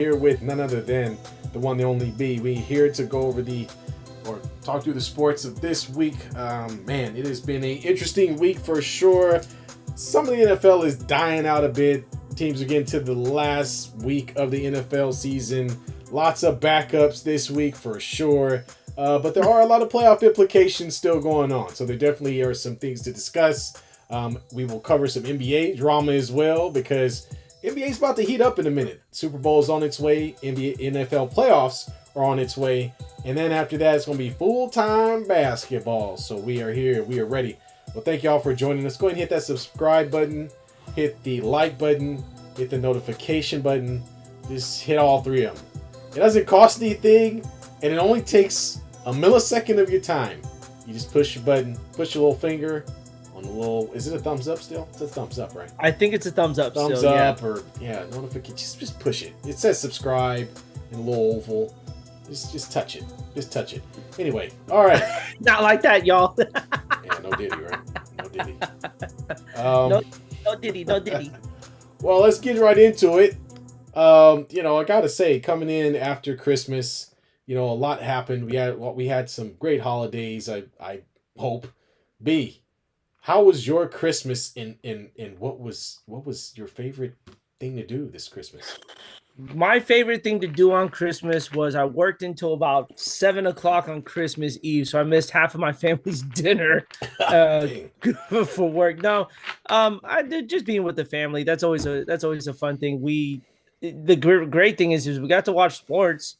Here with none other than the one, the only B. We here to go over or talk through the sports of this week. Man, it has been an interesting week for sure. Some of the NFL is dying out a bit. Teams are getting to the last week of the NFL season. Lots of backups this week for sure. But there are a lot of playoff implications still going on. So there definitely are some things to discuss. We will cover some NBA drama as well because NBA's about to heat up in a minute. Super Bowl's on its way. NFL playoffs are on its way. And then after that, it's going to be full-time basketball. So we are here. We are ready. Well, thank y'all for joining us. Go ahead and hit that subscribe button. Hit the like button. Hit the notification button. Just hit all three of them. It doesn't cost anything. And it only takes a millisecond of your time. You just push your button. Push your little finger. On the little, is it a thumbs up still? It's a thumbs up, right? I think it's a thumbs up. Thumbs still, up, or notification. Just push it. It says subscribe in a little oval. Just touch it. Just touch it. Anyway, all right. Not like that, y'all. Yeah, no Diddy, right? No Diddy. No Diddy, no Diddy. Well, let's get right into it. I gotta say, coming in after Christmas, a lot happened. We had some great holidays. I hope. B. How was your Christmas and what was your favorite thing to do this Christmas? My favorite thing to do on Christmas was I worked until about 7 o'clock on Christmas Eve, so I missed half of my family's dinner for work. No, I did just being with the family. That's always a fun thing. The great thing is we got to watch sports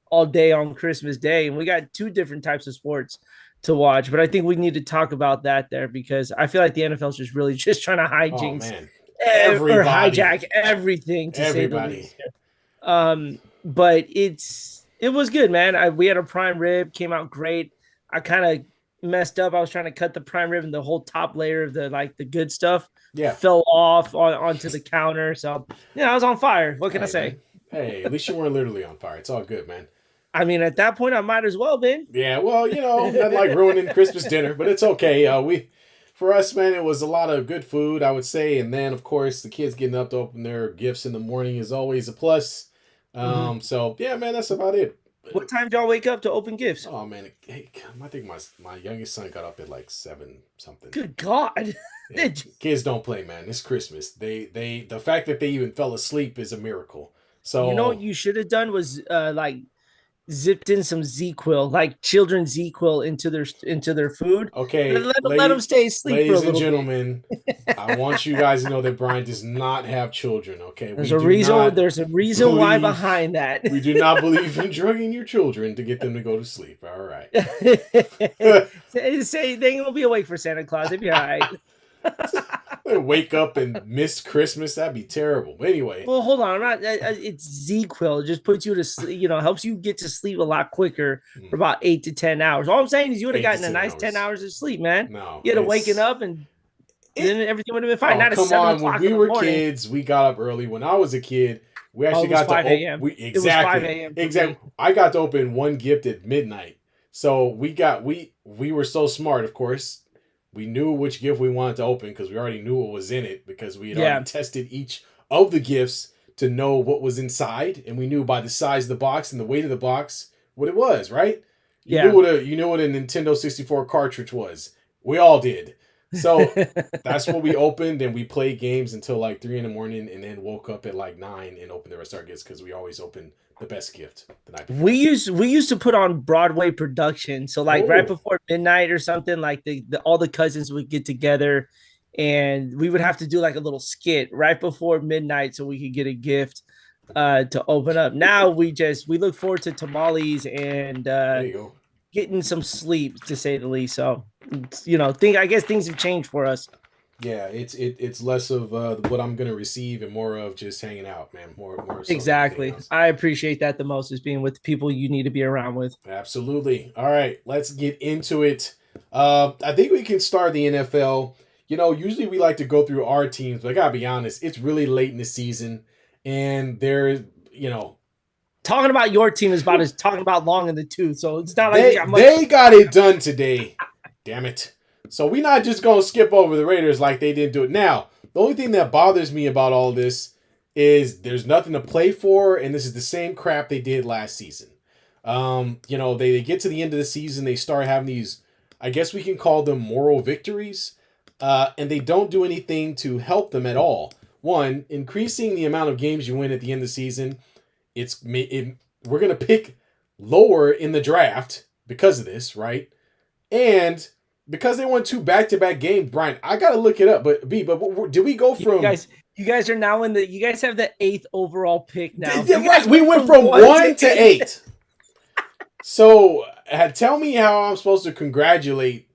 all day on Christmas Day, and we got two different types of sports to watch, but I think we need to talk about that there because I feel like the NFL is just really just trying to hijinks or hijack everything to say the least. But it was good, man. We had a prime rib, came out great. I kind of messed up. I was trying to cut the prime rib and the whole top layer of the good stuff fell off onto the counter. So I was on fire. What can I say? Man. Hey, at least you weren't literally on fire. It's all good, man. I mean, at that point, I might as well been. Yeah, well, not like ruining Christmas dinner, but it's okay. For us, man, it was a lot of good food, I would say, and then of course the kids getting up to open their gifts in the morning is always a plus. So yeah, man, that's about it. What time did y'all wake up to open gifts? Oh man, I think my youngest son got up at like 7 something. Good God. Yeah, kids don't play, man. It's Christmas. The fact that they even fell asleep is a miracle. So what you should have done was zipped in some ZQuil, like children's ZQuil into their food. Okay, let them stay asleep for a little ladies and gentlemen, I want you guys to know that Brian does not have children. Okay, there's a reason why behind that. We do not believe in drugging your children to get them to go to sleep. All right. Say they ain't gonna be awake for Santa Claus. They'll be all right. Wake up and miss Christmas. That'd be terrible. But anyway. Well, hold on. It's ZQuil. It just puts you to sleep. Helps you get to sleep a lot quicker for about 8 to 10 hours. All I'm saying is you would have gotten a nice 10 hours of sleep, man. No, you'd have waking up and then everything would have been fine. Not come on. When we were kids, we got up early. When I was a kid, we actually got 5 a.m. It was 5 a.m. Exactly. I got to open one gift at midnight. So we were so smart, of course. We knew which gift we wanted to open because we already knew what was in it because we had already tested each of the gifts to know what was inside, and we knew by the size of the box and the weight of the box what it was, right? You knew what a Nintendo 64 cartridge was. We all did. So that's what we opened, and we played games until like 3 a.m, and then woke up at like 9 and opened the rest of our gifts because we always opened the best gift the night before. We used to put on Broadway production, so right before midnight or something, like all the cousins would get together, and we would have to do like a little skit right before midnight so we could get a gift to open up. Now we look forward to tamales and getting some sleep, to say the least. So I guess things have changed for us. Yeah, it's less of what I'm gonna receive and more of just hanging out, man. More so exactly. I appreciate that the most, is being with people you need to be around with. Absolutely. All right, let's get into it. I think we can start the NFL. Usually we like to go through our teams, but I gotta be honest, it's really late in the season, and there's talking about your team is about as talking about long in the tooth. So it's not like they got it done today. Damn it. So we're not just going to skip over the Raiders like they didn't do it. Now, the only thing that bothers me about all this is there's nothing to play for, and this is the same crap they did last season. They get to the end of the season, they start having these, I guess we can call them moral victories, and they don't do anything to help them at all. One, increasing the amount of games you win at the end of the season, we're gonna pick lower in the draft because of this, right? And because they won 2 back-to-back games, Brian, I gotta look it up. But did we go from You guys are now in the. You guys have the 8th overall pick now. Right, we went from 1 to 8. So tell me how I'm supposed to congratulate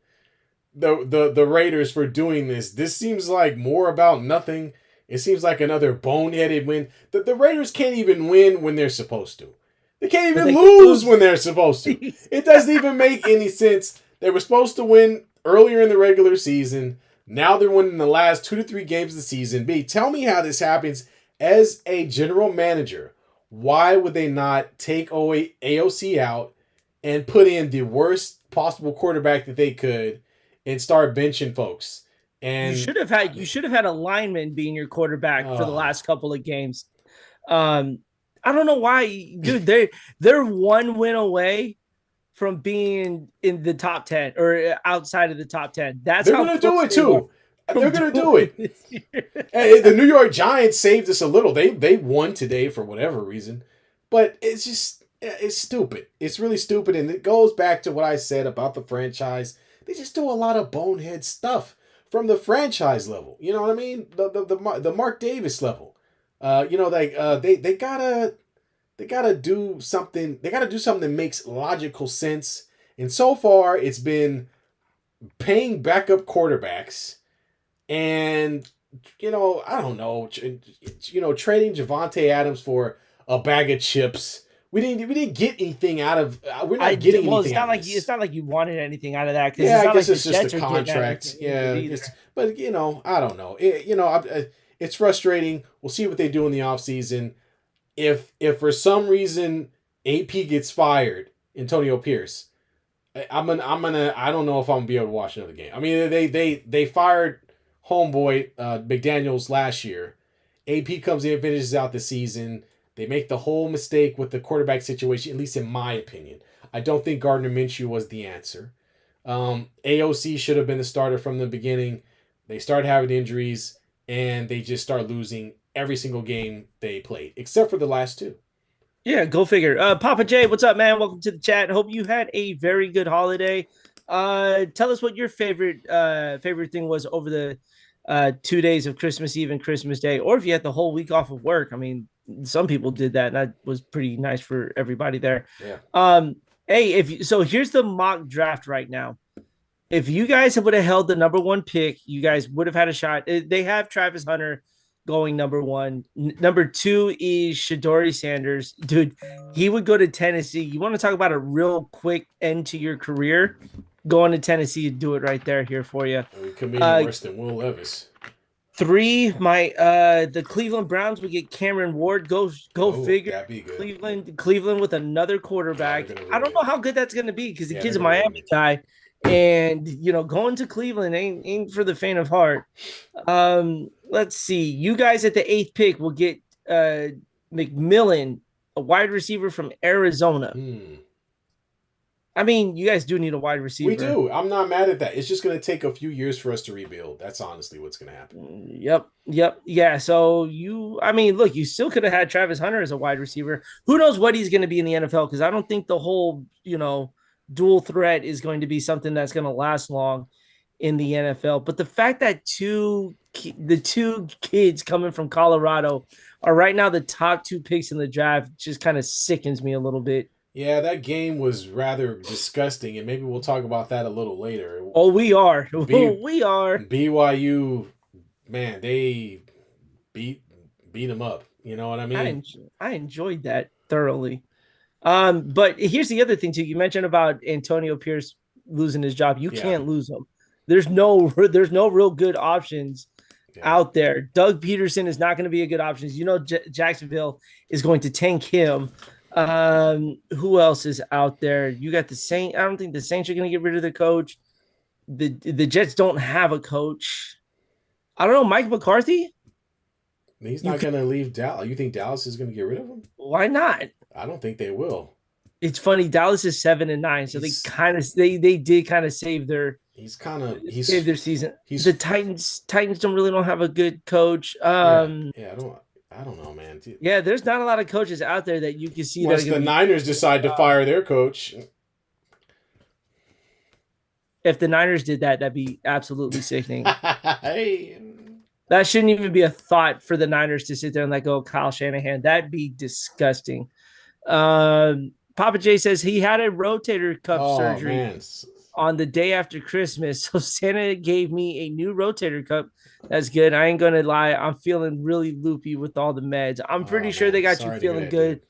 the Raiders for doing this. This seems like more about nothing. It seems like another boneheaded win. The Raiders can't even win when they're supposed to. They can't even lose when they're supposed to. It doesn't even make any sense. They were supposed to win earlier in the regular season. Now they're winning the last 2 to 3 games of the season. B, tell me how this happens as a general manager. Why would they not take AOC out and put in the worst possible quarterback that they could and start benching folks? And you should have had a lineman being your quarterback for the last couple of games. I don't know why, dude. They're 1 win away from being in the top 10 or outside of the top 10. They're going to do it too. They're going to do it. Hey, the New York Giants saved us a little. They won today for whatever reason, but it's stupid. It's really stupid, and it goes back to what I said about the franchise. They just do a lot of bonehead stuff from the franchise level. You know what I mean? The Mark Davis level. They gotta do something. They gotta do something that makes logical sense. And so far, it's been paying backup quarterbacks, and I don't know, trading Javonte Adams for a bag of chips. We didn't get anything out of. We're not getting anything. It's not like you wanted anything out of that. Yeah, I guess it's just a contract. Yeah, but I don't know. It's frustrating. We'll see what they do in the offseason. If for some reason AP gets fired, Antonio Pierce, I don't know if I'm gonna be able to watch another game. I mean, they fired homeboy McDaniels last year. AP comes in, finishes out the season. They make the whole mistake with the quarterback situation, at least in my opinion. I don't think Gardner Minshew was the answer. AOC should have been the starter from the beginning. They started having injuries, and they just start losing every single game they played, except for the last 2. Yeah, go figure. Papa J, what's up, man? Welcome to the chat. Hope you had a very good holiday. Tell us what your favorite thing was over the 2 days of Christmas Eve and Christmas Day, or if you had the whole week off of work. I mean, some people did that, and that was pretty nice for everybody there. Yeah. Hey, here's the mock draft right now. If you guys would have held the number 1 pick, you guys would have had a shot. They have Travis Hunter going number 1. Number 2 is Shadori Sanders. Dude, he would go to Tennessee. You want to talk about a real quick end to your career? Going to Tennessee and do it right there here for you. We could be worse than Will Levis. 3, the Cleveland Browns would get Cameron Ward. Go figure. That'd be good. Cleveland with another quarterback. I don't know how good that's going to be because the kid's a Miami guy. And going to Cleveland ain't for the faint of heart. Let's see. You guys at the 8th pick will get McMillan, a wide receiver from Arizona. I mean, you guys do need a wide receiver. We do. I'm not mad at that. It's just going to take a few years for us to rebuild. That's honestly what's going to happen. Yep. Yeah. So look, you still could have had Travis Hunter as a wide receiver. Who knows what he's going to be in the NFL? Because I don't think the whole, dual threat is going to be something that's going to last long in the NFL. But the fact that the 2 kids coming from Colorado are right now the top 2 picks in the draft just kind of sickens me a little bit. Yeah, that game was rather disgusting, and maybe we'll talk about that a little later. Oh, we are. We are. BYU, man, they beat them up. You know what I mean? I enjoyed that thoroughly. But here's the other thing too. You mentioned about Antonio Pierce losing his job. You can't lose him. There's no real good options out there. Doug Peterson is not going to be a good option. Jacksonville is going to tank him. Who else is out there? You got the Saints. I don't think the Saints are going to get rid of the coach. The Jets don't have a coach. I don't know. Mike McCarthy. He's You not could, going to leave Dallas. You think Dallas is going to get rid of him? why not? I don't think they will. It's funny. Dallas is 7-9, so they He's kind of they did kind of he's kind of save their season. The he's Titans don't have a good coach. yeah. I don't know, man. Yeah, there's not a lot of coaches out there that you can see that are Unless going to the be. Niners decide to fire their coach. If the Niners did that, that'd be absolutely sickening. Hey. That shouldn't even be a thought for the Niners to sit there and let go of Kyle Shanahan. That'd be disgusting. Papa J says he had a rotator cuff Oh surgery man. on the day after Christmas. So Santa gave me a new rotator cuff. That's good. I ain't gonna lie. I'm feeling really loopy with all the meds. I'm pretty Oh sure they man. got you Sorry to hear feeling that, dude. good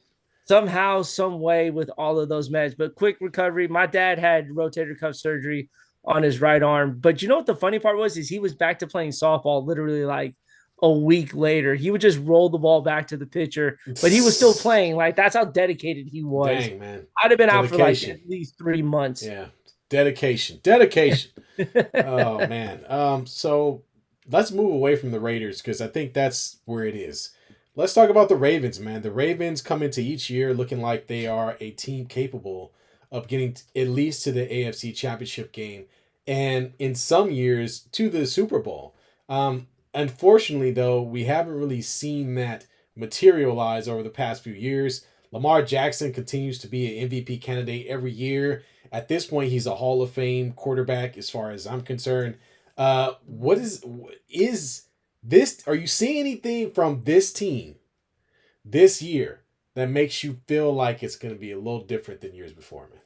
somehow, some way with all of those meds. But quick recovery. My dad had rotator cuff surgery on his right arm. But you know what the funny part was is he was back to playing softball literally like a week later. He would just roll the ball back to the pitcher, but he was still playing. Like that's how dedicated he was. Dang, man. I'd have been out for like Dedication. at least 3 months. Yeah. Dedication. Dedication. Oh man. So let's move away from the Raiders because I think that's where it is. Let's talk about the Ravens, man. The Ravens come into each year looking like they are a team capable of getting at least to the AFC Championship game, and in some years to the Super Bowl. Unfortunately, though, we haven't really seen that materialize over the past few years. Lamar Jackson continues to be an MVP candidate every year. At this point, he's a Hall of Fame quarterback, as far as I'm concerned. What is this? Are you seeing anything from this team this year that makes you feel like it's going to be a little different than years before, man?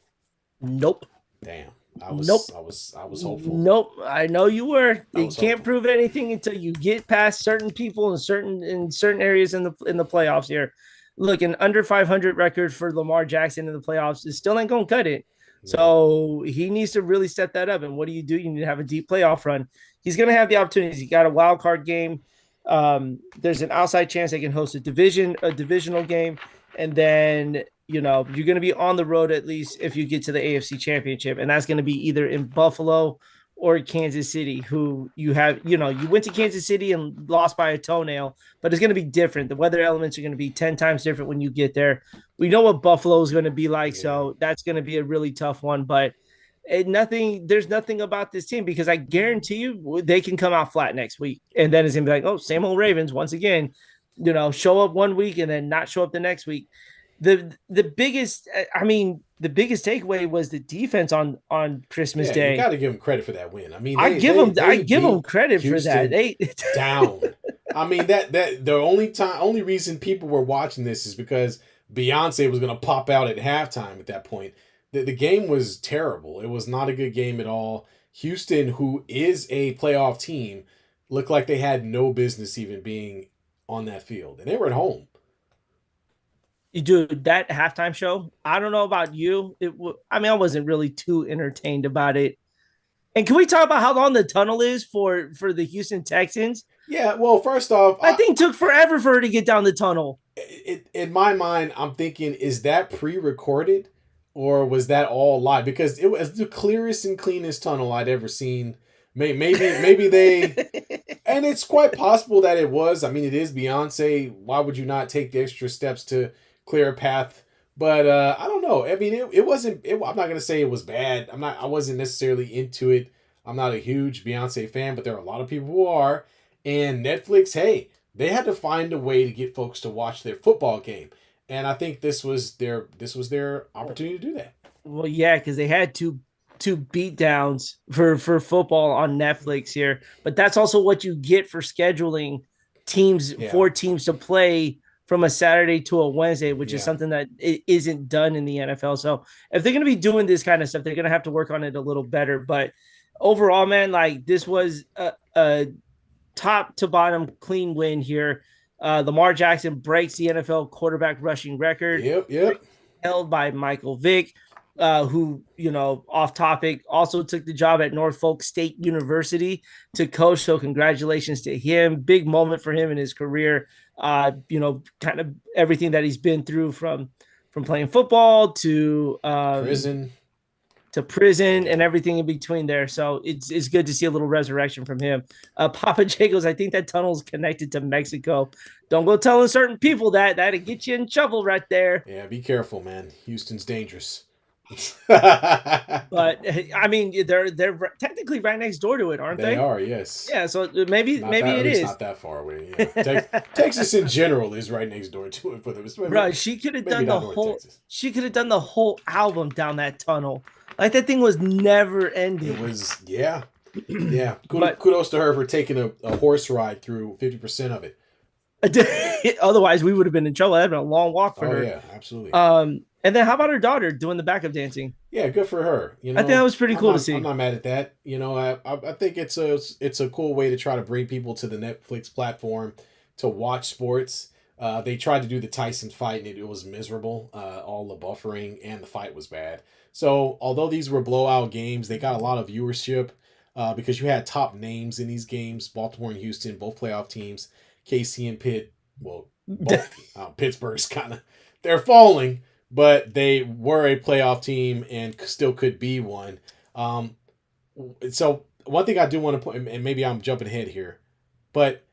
Nope. Damn, Nope. I was hopeful. Nope. I know you were. I You was can't hopeful. prove anything until you get past certain people in certain areas in the playoffs here. Look, an under 500 record for Lamar Jackson in the playoffs is still ain't gonna cut it. No. So he needs to really step that up. And what do? You need to have a deep playoff run. He's gonna have the opportunities. He got a wild card game. There's an outside chance they can host a divisional game, and then you're going to be on the road at least if you get to the AFC Championship, and that's going to be either in Buffalo or Kansas City. Who you went to Kansas City and lost by a toenail, but it's going to be different. The weather elements are going to be 10 times different when you get there. We know what Buffalo is going to be like, Yeah. so that's going to be a really tough one, but. There's nothing about this team because I guarantee you they can come out flat next week. And then it's gonna be like, oh, same old Ravens once again, show up one week and then not show up the next week. The biggest the biggest takeaway was the defense on Christmas Yeah, you got Day. to give them credit for that win. I mean, I they give them beat credit for that. Houston They down. I mean that the only reason people were watching this is because Beyonce was going to pop out at halftime at that point. The game was terrible. It was not a good game at all. Houston, who is a playoff team, looked like they had no business even being on that field, and they were at home. Dude, that halftime show, I don't know about you. I wasn't really too entertained about it. And can we talk about how long the tunnel is for the Houston Texans? Yeah, well, first off, That thing took forever for her to get down the tunnel. in my mind, I'm thinking, is that pre-recorded or was that all live? Because it was the clearest and cleanest tunnel I'd ever seen. Maybe they, and it's quite possible that it was. I mean, it is Beyonce. Why would you not take the extra steps to clear a path? But I don't know. I mean, it wasn't. I'm not gonna say it was bad. I wasn't necessarily into it. I'm not a huge Beyonce fan, but there are a lot of people who are. And Netflix, hey, they had to find a way to get folks to watch their football game, and I think this was their opportunity to do that. Well, yeah, because they had two beat downs for football on Netflix here, but that's also what you get for scheduling teams Yeah, 4 teams to play from a Saturday to a Wednesday, which is yeah, something that it isn't done in the NFL. So if they're going to be doing this kind of stuff, they're going to have to work on it a little better. But overall, man, like this was a top to bottom clean win here. Lamar Jackson breaks the NFL quarterback rushing record yep. held by Michael Vick, who, off topic, also took the job at Norfolk State University to coach. So congratulations to him. Big moment for him in his career. Kind of everything that he's been through from playing football to Prison. to prison and everything in between there. So it's good to see a little resurrection from him. Papa Jacobs, I think that tunnel is connected to Mexico. Don't go telling certain people that. That'll get you in trouble right there. Yeah, be careful, man. Houston's dangerous. But I mean, they're technically right next door to it, aren't They they? are, yes. Yeah, so maybe Not that, maybe at it least is. not that far away. Yeah, Texas in general is right next door to it. For them, Bro, she could have maybe done the not North whole. Texas. She could have done the whole album down that tunnel. Like that thing was never ending. It was, yeah, yeah. But Kudos to her for taking a horse ride through 50% of it. otherwise, we would have been in trouble. That'd been a long walk for Oh her. yeah, absolutely. And then how about her daughter doing the backup dancing? Yeah, good for her. You know, I think that was pretty cool to see. I'm not mad at that. You know, I think it's a cool way to try to bring people to the Netflix platform to watch sports. They tried to do the Tyson fight and it was miserable. All the buffering and the fight was bad. So although these were blowout games, they got a lot of viewership because you had top names in these games. Baltimore and Houston, both playoff teams. KC and Pitt, well, both Pittsburgh's kind of they're falling, but they were a playoff team and still could be one. So one thing I do want to point, and maybe I'm jumping ahead here, but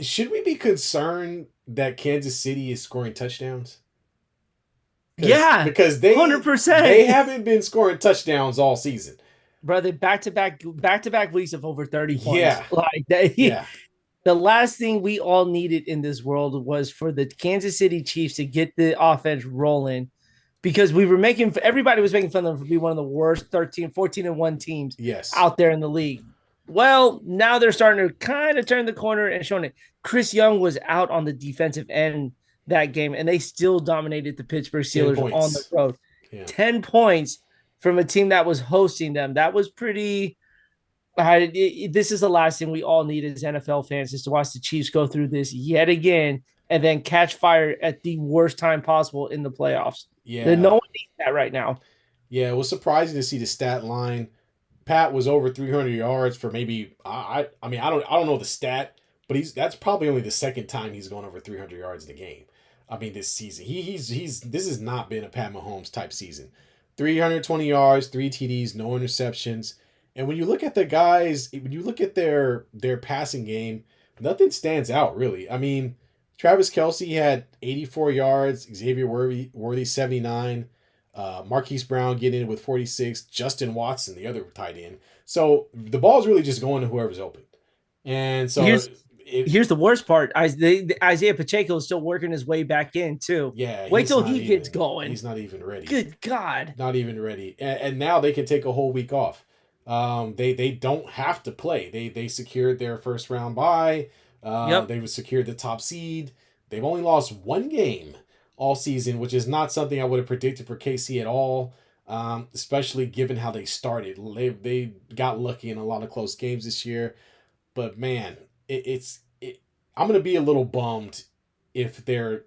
should we be concerned that Kansas City is scoring touchdowns? Yeah, because they 100%. They haven't been scoring touchdowns all season. Brother, back to back weeks of over 30 points. Yeah, like that. Yeah. The last thing we all needed in this world was for the Kansas City Chiefs to get the offense rolling because everybody was making fun of them for being one of the worst 13, 14-1 teams out there in the league. Well, now they're starting to kind of turn the corner and showing it. Chris Young was out on the defensive end that game, and they still dominated the Pittsburgh Steelers on the road. Yeah. 10 points from a team that was hosting them. That was pretty... this is the last thing we all need as NFL fans is to watch the Chiefs go through this yet again and then catch fire at the worst time possible in the playoffs. Yeah. No one needs that right now. Yeah, it was surprising to see the stat line. Pat was over 300 yards for maybe I don't know the stat, but that's probably only the second time he's gone over 300 yards in a game. I mean, this season. This has not been a Pat Mahomes type season. 320 yards, 3 TDs, no interceptions. And when you look at the guys, when you look at their passing game, nothing stands out really. I mean, Travis Kelce had 84 yards, Xavier Worthy 79, Marquise Brown getting in with 46, Justin Watson, the other tight end. So the ball's really just going to whoever's open. And so here's the worst part. Isaiah Pacheco is still working his way back in too. Yeah. Wait till he gets going. He's not even ready. Good God. Not even ready. And now they can take a whole week off. They don't have to play. They secured their first round bye. They've secured the top seed. They've only lost one game all season, which is not something I would have predicted for KC at all. Especially given how they started. They got lucky in a lot of close games this year. But man, I'm gonna be a little bummed if they're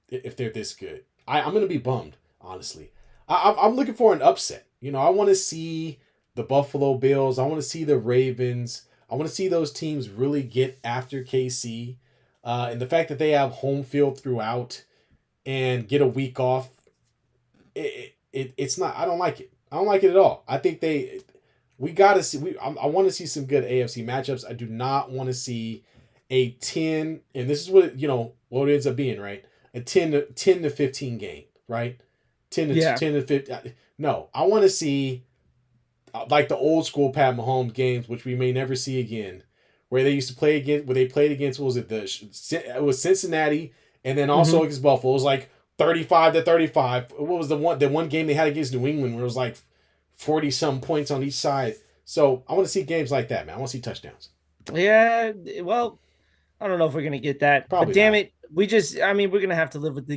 this good. I'm gonna be bummed, honestly. I'm looking for an upset. You know, I want to see the Buffalo Bills. I want to see the Ravens. I want to see those teams really get after KC. And the fact that they have home field throughout and get a week off, it's not. I don't like it. I don't like it at all. I think we got to see. I want to see some good AFC matchups. I do not want to see a 10, and this is what what it ends up being, right? A 10 to 15 game, right? 10 to 15. No, I want to see like the old school Pat Mahomes games, which we may never see again, where they used to play against, where they played against, what was it? It was Cincinnati, and then also against Buffalo. It was like 35-35. What was the one game they had against New England where it was like 40-some points on each side? So I want to see games like that, man. I want to see touchdowns. Yeah, well, I don't know if we're gonna get that. Probably but damn not. it, we're gonna have to live with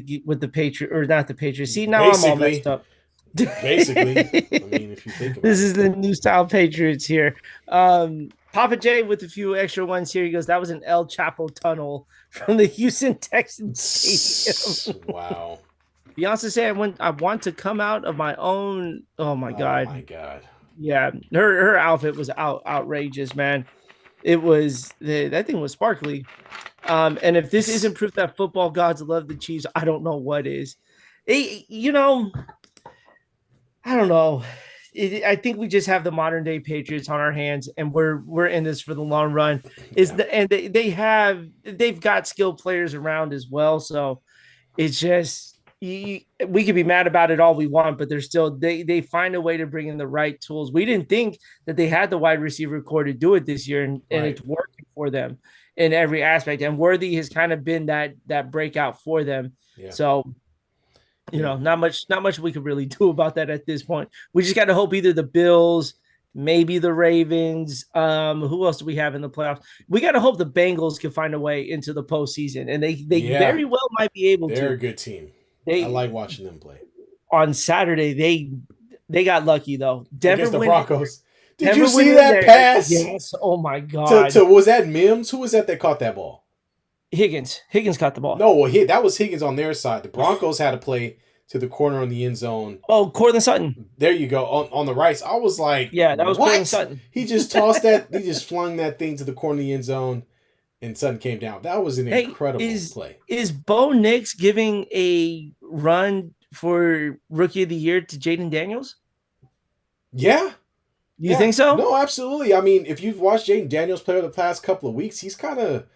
the Patriot or not the Patriots. See, now I'm all messed up. Basically, I mean, if you think about this is the new style Patriots here. Papa J with a few extra ones here. He goes, that was an El Chapo tunnel from the Houston Texans stadium. Wow. Beyonce said, I want to come out of my own. Oh my God. Oh my God. Yeah. Her outfit was outrageous, man. It was, that thing was sparkly. And if this isn't proof that football gods love the Chiefs, I don't know what is. I don't know. I think we just have the modern day Patriots on our hands, and we're in this for the long run. Is Yeah. the and they've got skilled players around as well, so it's just we could be mad about it all we want, but they're still they find a way to bring in the right tools. We didn't think that they had the wide receiver core to do it this year, and Right. it's working for them in every aspect. And Worthy has kind of been that breakout for them. Yeah. So Yeah. not much we could really do about that at this point. We just got to hope either the Bills, maybe the Ravens. Who else do we have in the playoffs? We got to hope the Bengals can find a way into the postseason, and they Yeah. very well might be able They're to. a good team. I They like watching them play. on Saturday they got lucky though. Against the Broncos. Did you Denver went see in that there. pass? Yes. Oh my To, God. to was that Mims? Who was that caught that ball? Higgins caught the ball. No, well, that was Higgins on their side. The Broncos had to play to the corner on the end zone. Oh, Cortland Sutton. There you go on the right. I was like, Yeah, that was Cortland what? Sutton. He just tossed that. He just flung that thing to the corner of the end zone, and Sutton came down. That was an Hey, incredible play. is Bo Nix giving a run for Rookie of the Year to Jaden Daniels? Yeah, You think so? No, absolutely. I mean, if you've watched Jaden Daniels play over the past couple of weeks, he's kind of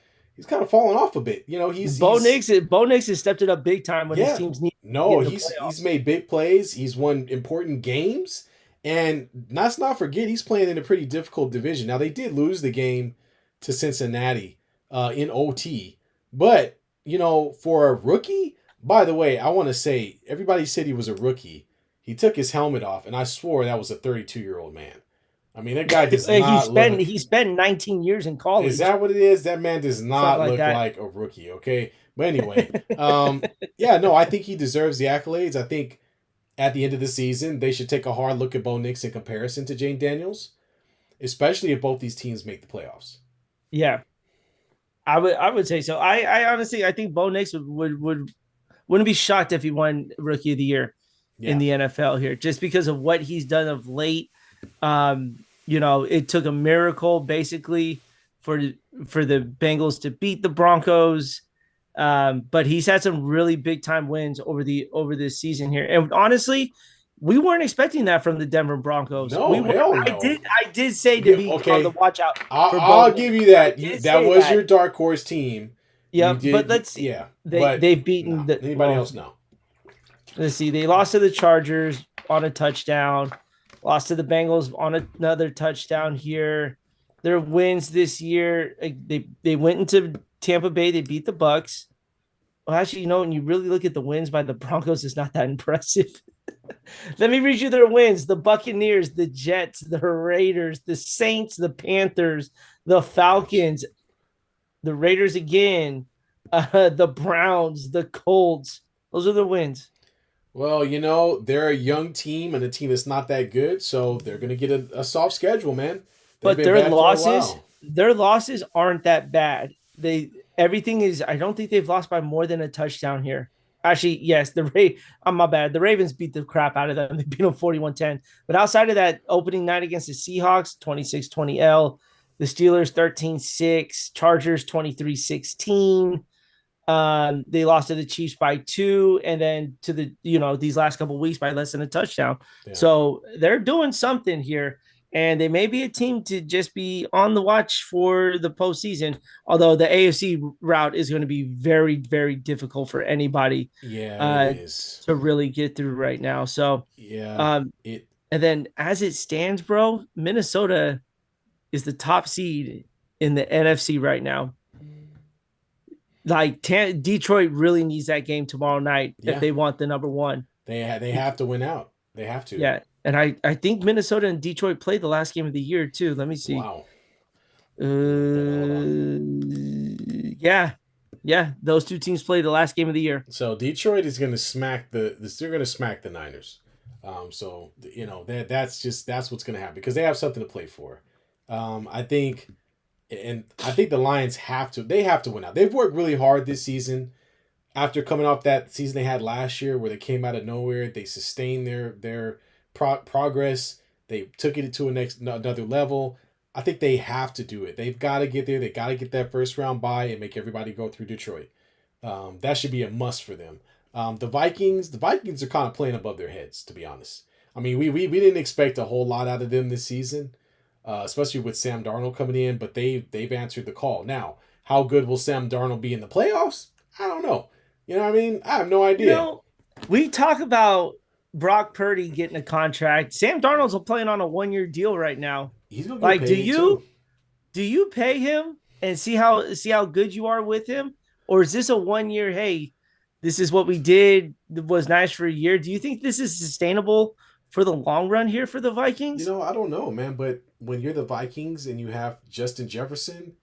fallen off a bit. You know, Bo Nix has stepped it up big time when his teams need no, to get in the he's playoffs. made big plays. He's won important games, and let's not forget he's playing in a pretty difficult division. Now they did lose the game to Cincinnati in OT, but you know, for a rookie. By the way, I want to say everybody said he was a rookie. He took his helmet off, and I swore that was a 32-year-old man. I mean, that guy does not look. He spent 19 years in college. Is that what it is? That man does not look like a rookie. Okay, but anyway, yeah, no, I think he deserves the accolades. I think at the end of the season, they should take a hard look at Bo Nix in comparison to Jane Daniels, especially if both these teams make the playoffs. Yeah, I would say so. I honestly I think Bo Nix wouldn't be shocked if he won Rookie of the Year in the NFL here, just because of what he's done of late. It took a miracle basically for the Bengals to beat the Broncos. But he's had some really big time wins over this season here. And honestly, we weren't expecting that from the Denver Broncos. No, hell no. I did say to be on the watch out. I'll give you that. That was your dark horse team. Yeah, but let's see. Yeah, they've beaten anybody else? No. Let's see. They lost to the Chargers on a touchdown. Lost to the Bengals on another touchdown here. Their wins this year, they went into Tampa Bay. They beat the Bucks. Well, actually, when you really look at the wins by the Broncos, it's not that impressive. Let me read you their wins: the Buccaneers, the Jets, the Raiders, the Saints, the Panthers, the Falcons, the Raiders again, the Browns, the Colts. Those are the wins. Well, they're a young team and a team that's not that good, so they're going to get a soft schedule, man. But their losses aren't that bad. Everything is. I don't think they've lost by more than a touchdown here. Actually, yes, my bad. The Ravens beat the crap out of them. They beat them 41-10. But outside of that opening night against the Seahawks, 26-20L, the Steelers 13-6, Chargers 23-16. They lost to the Chiefs by 2, and then to these last couple of weeks by less than a touchdown. Yeah. So they're doing something here, and they may be a team to just be on the watch for the postseason. Although the AFC route is going to be very, very difficult for anybody. Yeah, it is to really get through right now. So yeah, and then as it stands, bro, Minnesota is the top seed in the NFC right now. Like Detroit really needs that game tomorrow night if they want the number one. They have to win out. They have to. Yeah, and I think Minnesota and Detroit played the last game of the year too. Let me see. Wow. Yeah. Those two teams played the last game of the year. So Detroit is going to smack they're going to smack the Niners. So that's what's going to happen because they have something to play for. I think the Lions have to win out. They've worked really hard this season after coming off that season they had last year where they came out of nowhere. They sustained their progress. They took it to another level. I think they have to do it. They've got to get there. They got to get that first round bye and make everybody go through Detroit. That should be a must for them. The Vikings are kind of playing above their heads, to be honest. I mean, we didn't expect a whole lot out of them this season, especially with Sam Darnold coming in, but they've answered the call. Now, how good will Sam Darnold be in the playoffs? I don't know. You know what I mean? I have no You idea. know, we talk about Brock Purdy getting a contract. Sam Darnold's playing on a 1 year deal right now. He's gonna get Like, paid too. do you pay him and see how good you are with him, or is this a 1 year? Hey, this is what we did. It was nice for a year. Do you think this is sustainable for the long run here for the Vikings? I don't know, man. But when you're the Vikings and you have Justin Jefferson,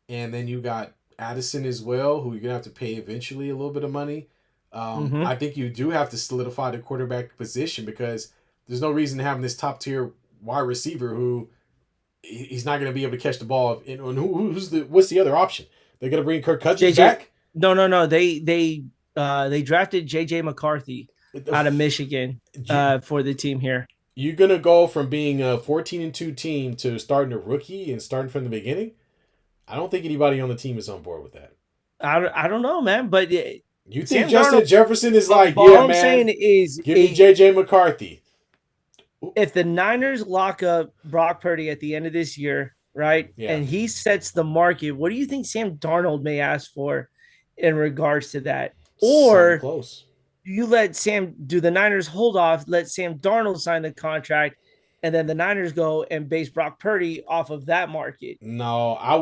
and then you got Addison as well, who you're gonna have to pay eventually a little bit of money. Mm-hmm. I think you do have to solidify the quarterback position because there's no reason having this top tier wide receiver who he's not going to be able to catch the ball. And what's the other option? They're going to bring Kirk Cousins back. No. They drafted JJ McCarthy out of Michigan for the team here. You're going to go from being a 14-2 team to starting a rookie and starting from the beginning. I don't think anybody on the team is on board with that. I don't know, man, but you think Justin Jefferson is like, all yeah, I'm man, saying is give me JJ McCarthy. If the Niners lock up Brock Purdy at the end of this year, right, Yeah. and he sets the market, what do you think Sam Darnold may ask for in regards to that? Or close. Do the Niners hold off, let Sam Darnold sign the contract, and then the Niners go and base Brock Purdy off of that market? No, I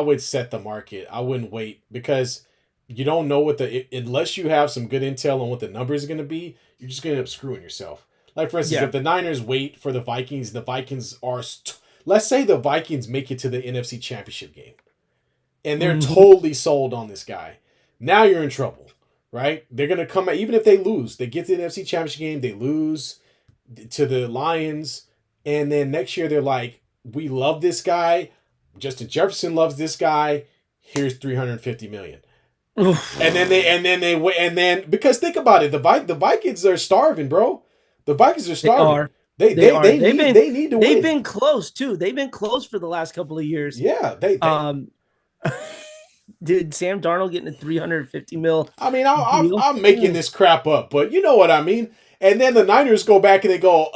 would set the market. I wouldn't wait because you don't know unless you have some good intel on what the numbers are going to be, you're just going to end up screwing yourself. Like, for instance, if the Niners wait for the Vikings let's say the Vikings make it to the NFC Championship game and they're totally sold on this guy. Now you're in trouble, right? They're going to come out, even if they lose, they get to the NFC Championship game, they lose to the Lions, and then next year they're like, we love this guy. Justin Jefferson loves this guy. Here's $350 million. and then because think about it, the Vikings are starving, bro. The Vikings are starving. They need to win. They've been close too. They've been close for the last couple of years. Yeah, they Did Sam Darnold getting a $350 million? I mean, I'm making this crap up, but you know what I mean. And then the Niners go back and they go,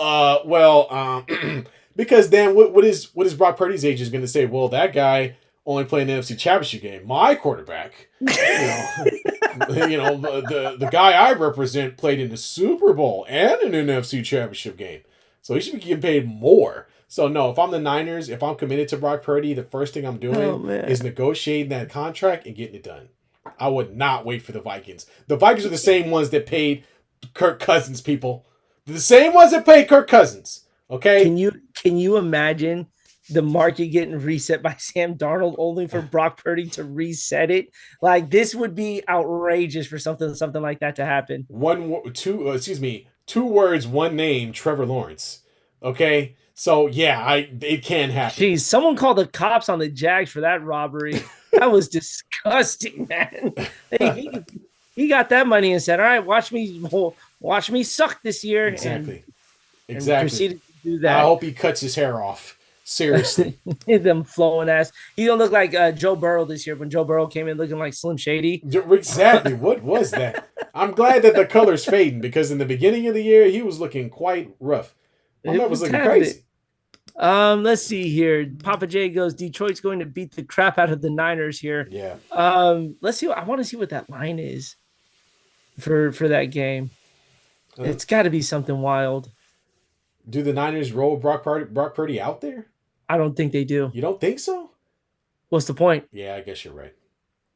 because then what is Brock Purdy's agent going to say? Well, that guy only played an NFC Championship game. My quarterback, the guy I represent played in the Super Bowl and an NFC Championship game, so he should be getting paid more. So no, if I'm the Niners, if I'm committed to Brock Purdy, the first thing I'm doing is negotiating that contract and getting it done. I would not wait for the Vikings. The Vikings are the same ones that paid Kirk Cousins, people. They're the same ones that paid Kirk Cousins. Okay? Can you imagine the market getting reset by Sam Darnold only for Brock Purdy to reset it? Like, this would be outrageous for something like that to happen. Two words, one name, Trevor Lawrence. Okay? So yeah, it can happen. Jeez, someone called the cops on the Jags for that robbery. That was disgusting, man. He got that money and said, "All right, watch me suck this year." Exactly. And proceeded to do that. I hope he cuts his hair off. Seriously. Them flowing ass. He don't look like Joe Burrow this year when Joe Burrow came in looking like Slim Shady. Exactly. What was that? I'm glad that the color's fading because in the beginning of the year he was looking quite rough. That was looking crazy. Let's see here. Papa J goes, Detroit's going to beat the crap out of the Niners here. Yeah. Let's see. I want to see what that line is for that game. It's got to be something wild. Do the Niners roll Brock Purdy out there? I don't think they do. You don't think so? What's the point? Yeah, I guess you're right.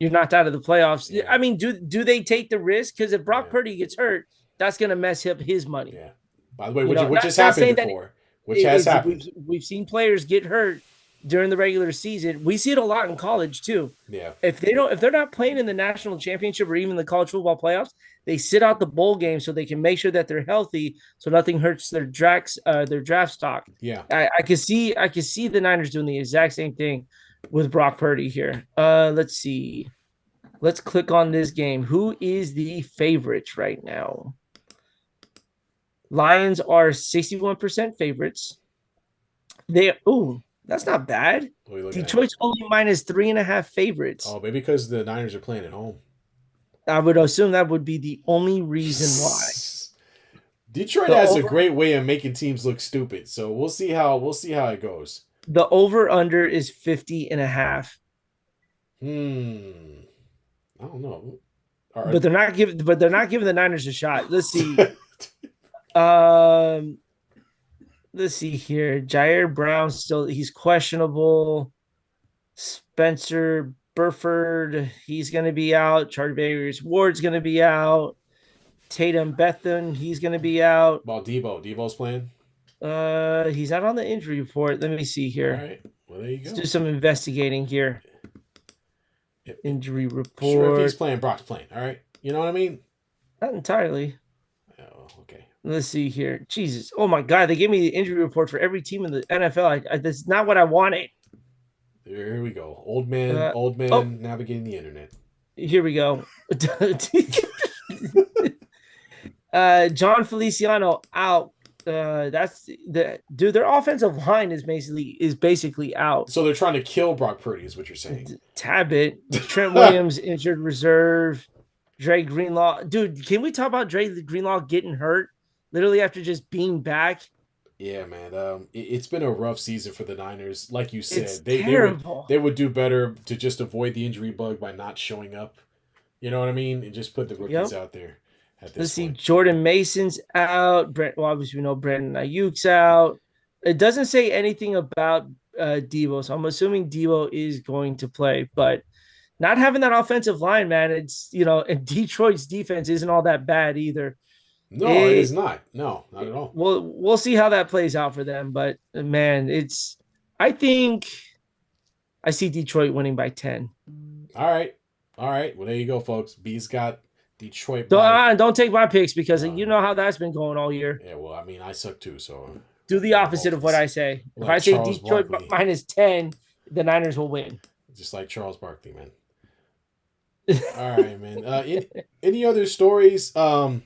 You're knocked out of the playoffs. Yeah. I mean, do they take the risk? Because if Brock Purdy gets hurt, that's going to mess up his money. Yeah. By the way, which has happened before. We've seen players get hurt during the regular season. We see it a lot in college too. Yeah. If they're not playing in the national championship or even the college football playoffs, they sit out the bowl game so they can make sure that they're healthy, so nothing hurts their draft stock. Yeah. I can see the Niners doing the exact same thing with Brock Purdy here. Let's see. Let's click on this game. Who is the favorites right now? Lions are 61% favorites. That's not bad. Detroit's only -3.5 favorites. Oh, maybe because the Niners are playing at home. I would assume that would be the only reason why. Detroit The has a over great way of making teams look stupid. So we'll see how it goes. the over under is 50 and a half. Hmm. I don't know. All right. But they're not giving the Niners a shot. Um let's see here. Jair Brown still he's questionable. Spencer Burford, he's going to be out. Charvarius Ward's going to be out. Tatum Bethan, he's going to be out. About Debo. Debo's playing. He's not on the injury report. Let me see All here. right. Well, there you Let's go. do some investigating here. Injury Sure, if he's report. playing, Brock's playing. All right. You know what I mean? Not entirely. Oh, okay. Let's see here. Jesus. Oh my God. They gave me the injury report for every team in the NFL. That's not what I wanted. Here we go. Old man, old Oh, man navigating the internet. here we go. John Feliciano out. That's the dude. Their offensive line is basically out. So they're trying to kill Brock Purdy, is what you're saying. Tabit, Trent Williams injured reserve. Dre Greenlaw, dude. Can we talk about Dre Greenlaw getting hurt literally after just being back? Yeah, man. It's been a rough season for the Niners. Like you said, It's they terrible. they would do better to just avoid the injury bug by not showing up. You know what I mean? And just put the rookies out there at this Let's see. point. Jordan Mason's out. Well, obviously we know Brandon Ayuk's out. It doesn't say anything about Debo, so I'm assuming Debo is going to play. But not having that offensive line, man, and Detroit's defense isn't all that bad either. No, it is It, not. No, not at all. we'll see how that plays out for them. But man, I think I see Detroit winning by 10. All right. All right. Well, there you go, folks. B's got Detroit Don't, by. don't take my picks because you know how that's been going all year. Yeah, well, I mean, I suck too, so. Do the opposite of what I say. If I say Charles Detroit Barkley. minus 10, the Niners will win. Just like Charles Barkley, man. All right, man. Any other stories? I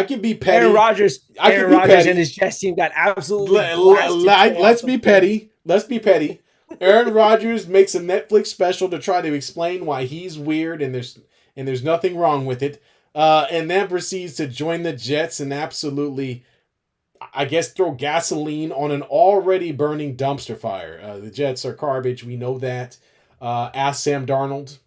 can be petty. Aaron Rodgers and his Jets team got absolutely Let's be petty. Let's be petty. Aaron Rodgers makes a Netflix special to try to explain why he's weird and there's nothing wrong with it. And then proceeds to join the Jets and absolutely, I guess, throw gasoline on an already burning dumpster fire. The Jets are garbage. We know that. Ask Sam Darnold.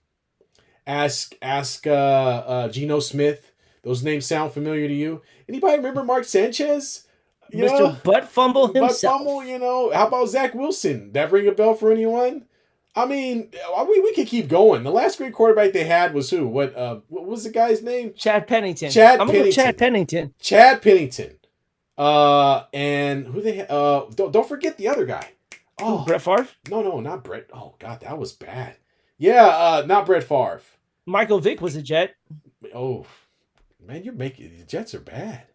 Ask Geno Smith. Those names sound familiar to you? Anybody remember Mark Sanchez? Mr. Butt Fumble himself. Butt Fumble, How about Zach Wilson? That ring a bell for anyone? I mean, we could keep going. The last great quarterback they had was who? What was the guy's name? Chad Pennington. Chad I'm Pennington. Go Chad Pennington. Chad Pennington. And who they don't forget the other guy. Oh, Brett Favre? No, not Brett. Oh God, that was bad. Yeah, not Brett Favre. Michael Vick was a Jet. Oh, man, the Jets are bad.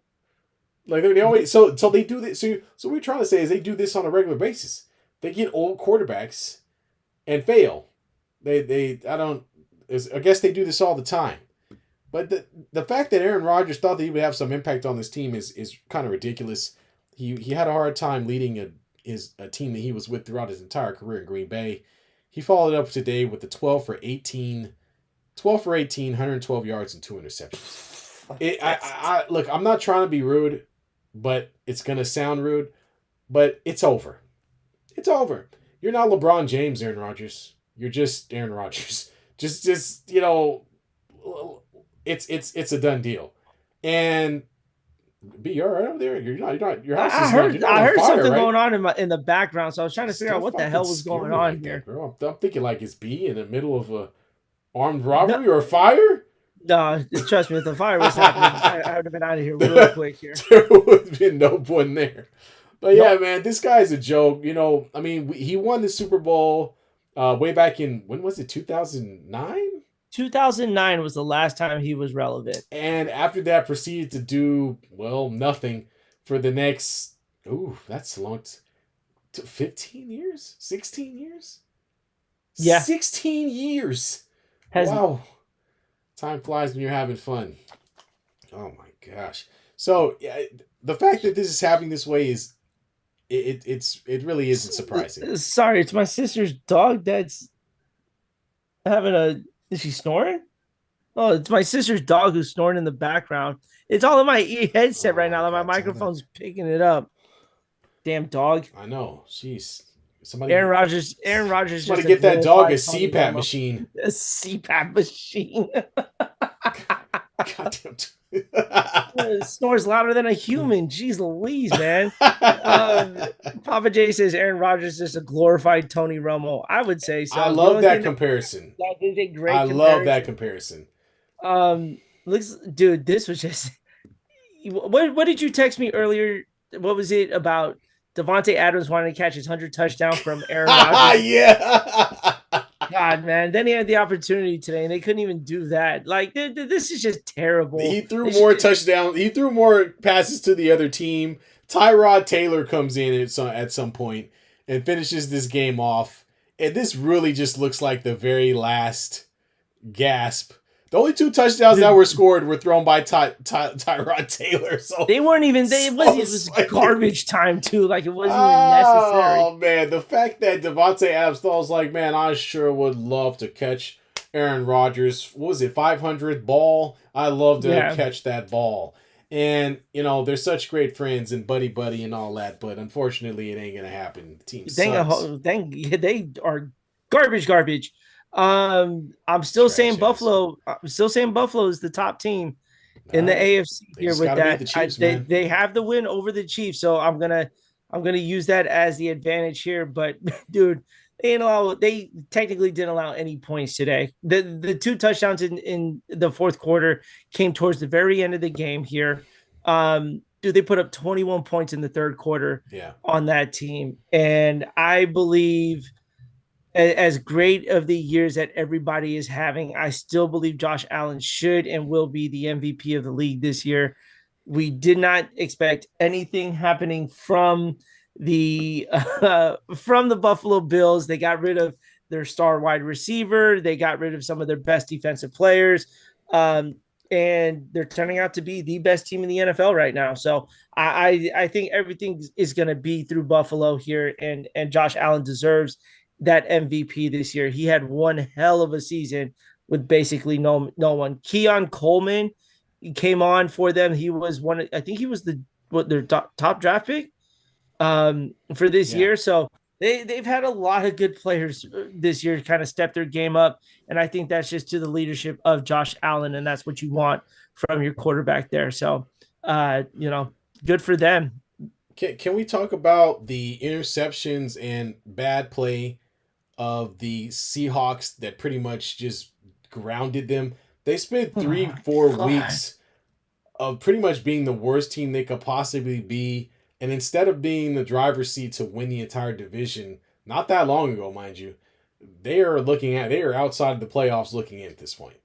Like they always so they do this. So what we're trying to say is they do this on a regular basis. They get old quarterbacks and fail. I guess they do this all the time. But the fact that Aaron Rodgers thought that he would have some impact on this team is kind of ridiculous. He had a hard time leading a team that he was with throughout his entire career in Green Bay. He followed up today with the 12 for 18, 112 yards and 2 interceptions. Look, I'm not trying to be rude, but it's going to sound rude, but it's over. It's over. You're not LeBron James, Aaron Rodgers. You're just Aaron Rodgers. Just it's a done deal. And B, you're right over there. You're not. Your house I is heard, not I heard on fire, something right? going on in the background, so I was trying to figure out what the hell was going on like here. That, bro. I'm thinking like it's B in the middle of a armed robbery or a fire. No, trust me, if the fire was happening, I would have been out of here real quick here. There would have been no one there. But yeah, man, this guy's a joke. I mean, he won the Super Bowl way back in, when was it, 2009? 2009 was the last time he was relevant. And after that, proceeded to do, well, nothing for the next, that's long, 15 years? 16 years? Yeah. 16 years. Wow. Time flies when you're having fun. Oh my gosh. So the fact that this is happening this way is it really isn't surprising. Sorry, it's my sister's dog that's having is she snoring? Oh, it's my sister's dog who's snoring in the background. It's all in my headset Oh right my now. That my God, tell that. microphone's picking it up. Damn dog. I know. Jeez. Aaron Somebody, Rodgers. Aaron Rodgers is somebody just a get that dog a glorified Tony CPAP Romo. machine. A CPAP machine. Goddamn. Snores louder than a human. Jeez Louise, man. Um, Papa J says Aaron Rodgers is a glorified Tony Romo. I would say I so. The love only that thing comparison. that is a I great love that comparison. comparison. Looks, dude, this was just. What did you text me earlier? What was it about Devontae Adams wanting to catch his 100 touchdown from Aaron Rodgers? Yeah. God, man. Then he had the opportunity today, and they couldn't even do that. Like, this is just terrible. He threw They should more just touchdowns. He threw more passes to the other team. Tyrod Taylor comes in at some point and finishes this game off. And this really just looks like the very last gasp. The only two touchdowns that were scored were thrown by Tyrod Taylor. So they weren't even. It was like, garbage time too. Like it wasn't even necessary. oh man, the fact that Devontae Adams thought was like, man, I sure would love to catch Aaron Rodgers. What was it, 500th ball? I love to Yeah. catch that ball. And they're such great friends and buddy and all that, but unfortunately, it ain't gonna happen. The team sucks. They are garbage. I'm still saying Trash ass. Buffalo. I'm still saying Buffalo is the top team All in the right, AFC they here just with gotta beat that. the Chiefs, They man. they have the win over the Chiefs, so I'm gonna use that as the advantage here. But dude, they technically didn't allow any points today. The two touchdowns in the fourth quarter came towards the very end of the game here. Dude, they put up 21 points in the third quarter Yeah, on that team, and I believe as great of the years that everybody is having, I still believe Josh Allen should and will be the MVP of the league this year. We did not expect anything happening from the Buffalo Bills. They got rid of their star wide receiver. They got rid of some of their best defensive players. Um, and they're turning out to be the best team in the NFL right now. So I think everything is going to be through Buffalo here, and Josh Allen deserves that MVP this year. He had one hell of a season with basically no one. Keon Coleman came on for them. He was one. I think he was their top draft pick for this yeah. year. So they've had a lot of good players this year kind of step their game up, and I think that's just to the leadership of Josh Allen, and that's what you want from your quarterback there. So good for them. Can we talk about the interceptions and bad play of the Seahawks that pretty much just grounded them? They spent Oh three, my 4 weeks God. of pretty much being the worst team they could possibly be. And instead of being the driver's seat to win the entire division, not that long ago, mind you, they are outside of the playoffs looking in at this point.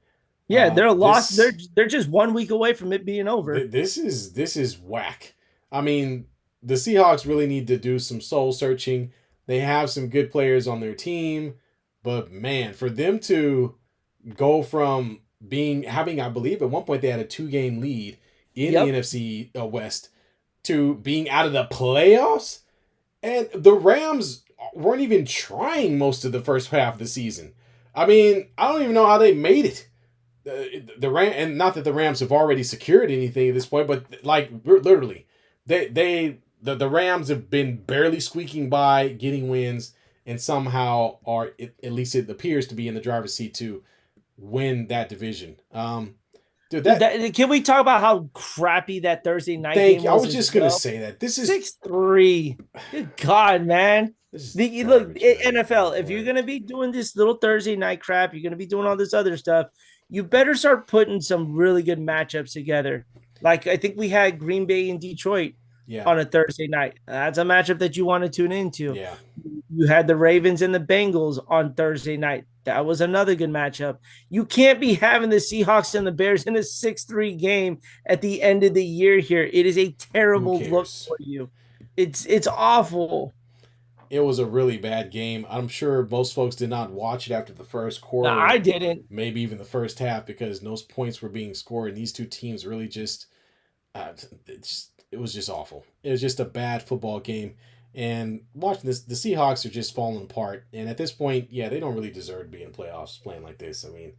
Yeah, they're lost. This They're just 1 week away from it being over. this is whack. I mean, the Seahawks really need to do some soul searching. They have some good players on their team, but man, for them to go from being having, I believe at one point they had a 2-game lead in the Yep. NFC West to being out of the playoffs, and the Rams weren't even trying most of the first half of the season. I mean, I don't even know how they made it. The Ram, and not that the Rams have already secured anything at this point, but like literally, the Rams have been barely squeaking by, getting wins, and somehow are, at least it appears to be, in the driver's seat to win that division. Dude, Can we talk about how crappy that Thursday night thank game you. I was was as just gonna well? say that this is 6-3. Good God, man. this is Look, garbage, man. NFL, Oh if you're boy. gonna be doing this little Thursday night crap, you're gonna be doing all this other stuff. You better start putting some really good matchups together. Like I think we had Green Bay and Detroit Yeah, on a Thursday night. That's a matchup that you want to tune into. yeah. You had the Ravens and the Bengals on Thursday night. That was another good matchup. You can't be having the Seahawks and the Bears in a 6-3 game at the end of the year here. It is a Who terrible look cares? for you. It's awful. It was a really bad game. I'm sure most folks did not watch it after the first No, quarter, I didn't. maybe even the first half, because no points were being scored. And these two teams really just, it was just awful. It was just a bad football game. And watching this, the Seahawks are just falling apart. And at this point, yeah, they don't really deserve to be in playoffs playing like this. I mean,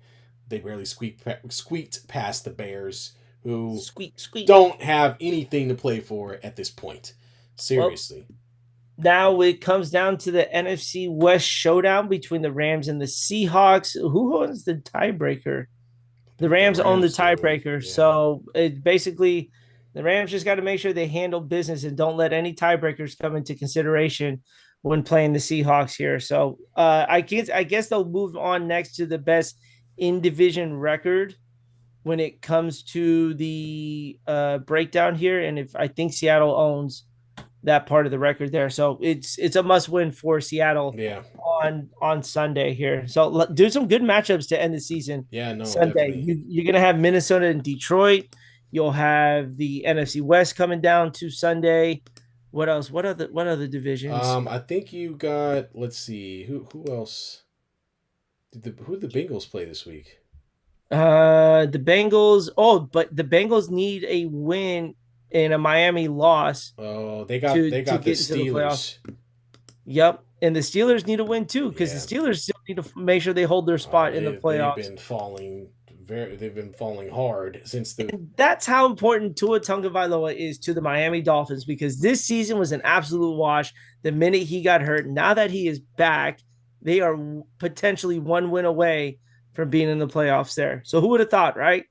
they barely squeaked past the Bears, who Squeak, squeak. don't have anything to play for at this point. Well, Seriously. now it comes down to the NFC West showdown between the Rams and the Seahawks. Who owns the tiebreaker? I The think the Rams own the Rams do. tiebreaker. Yeah. So it basically the Rams just got to make sure they handle business and don't let any tiebreakers come into consideration when playing the Seahawks here. So I guess they'll move on next to the best in division record when it comes to the breakdown here. And if I think Seattle owns that part of the record there. So it's a must win for Seattle Yeah. on Sunday here. So do some good matchups to end the season. Yeah, no, Sunday, definitely. you're gonna have Minnesota and Detroit. You'll have the NFC West coming down to Sunday. What else? What other divisions? I think you got, let's see, who else? Who did the Bengals play this week? The Bengals. Oh, but the Bengals need a win and a Miami loss Oh, they to got the get into the playoffs. Steelers. Yep. And the Steelers need a win too, because Yeah. the Steelers still need to make sure they hold their spot in the They've playoffs. been falling they've been falling hard since the And that's how important Tua Tagovailoa is to the Miami Dolphins, because this season was an absolute wash the minute he got hurt. Now that he is back, they are potentially one win away from being in the playoffs there. So who would have thought, right?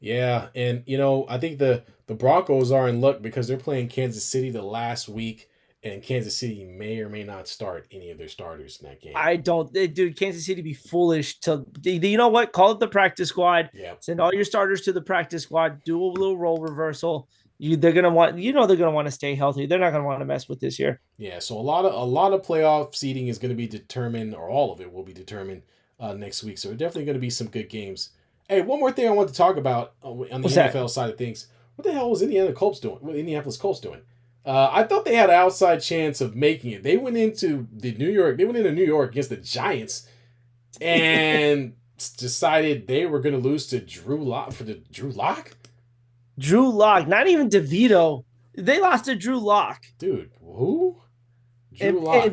Yeah, and I think the Broncos are in luck because they're playing Kansas City the last week, and Kansas City may or may not start any of their starters in that game. I don't, dude. Kansas City be foolish to. You know what? Call it the practice squad. Yeah. Send all your starters to the practice squad. Do a little role reversal. They're gonna want. They're gonna want to stay healthy. They're not gonna want to mess with this year. Yeah, so a lot of playoff seeding is going to be determined, or all of it will be determined next week. So there are definitely going to be some good games. Hey, one more thing I want to talk about on the What's NFL that? side of things. What the hell was Indianapolis Colts doing? I thought they had an outside chance of making it. They went into New York against the Giants and decided they were going to lose to Drew Lock Drew Lock. Drew Lock, not even DeVito. They lost to Drew Lock. Dude, who? Drew And, Lock.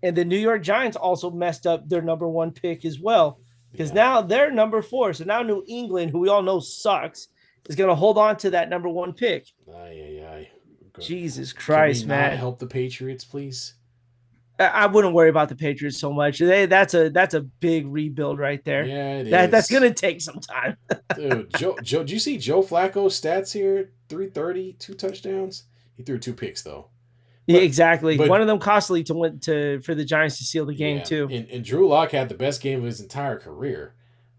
and the New York Giants also messed up their number one pick as well, because Yeah. now they're number 4. So now New England, who we all know sucks, is going to hold on to that number one pick. Aye. Good. Jesus Can we Christ, not man. help the Patriots, please? I wouldn't worry about the Patriots so much. That's a big rebuild right there. Yeah, it is. That's going to take some time. Dude, Joe, did you see Joe Flacco's stats here? 330, 2 touchdowns. He threw 2 picks though. Yeah, exactly. but- One of them costly for the Giants to seal the game Yeah, too. And Drew Lock had the best game of his entire career.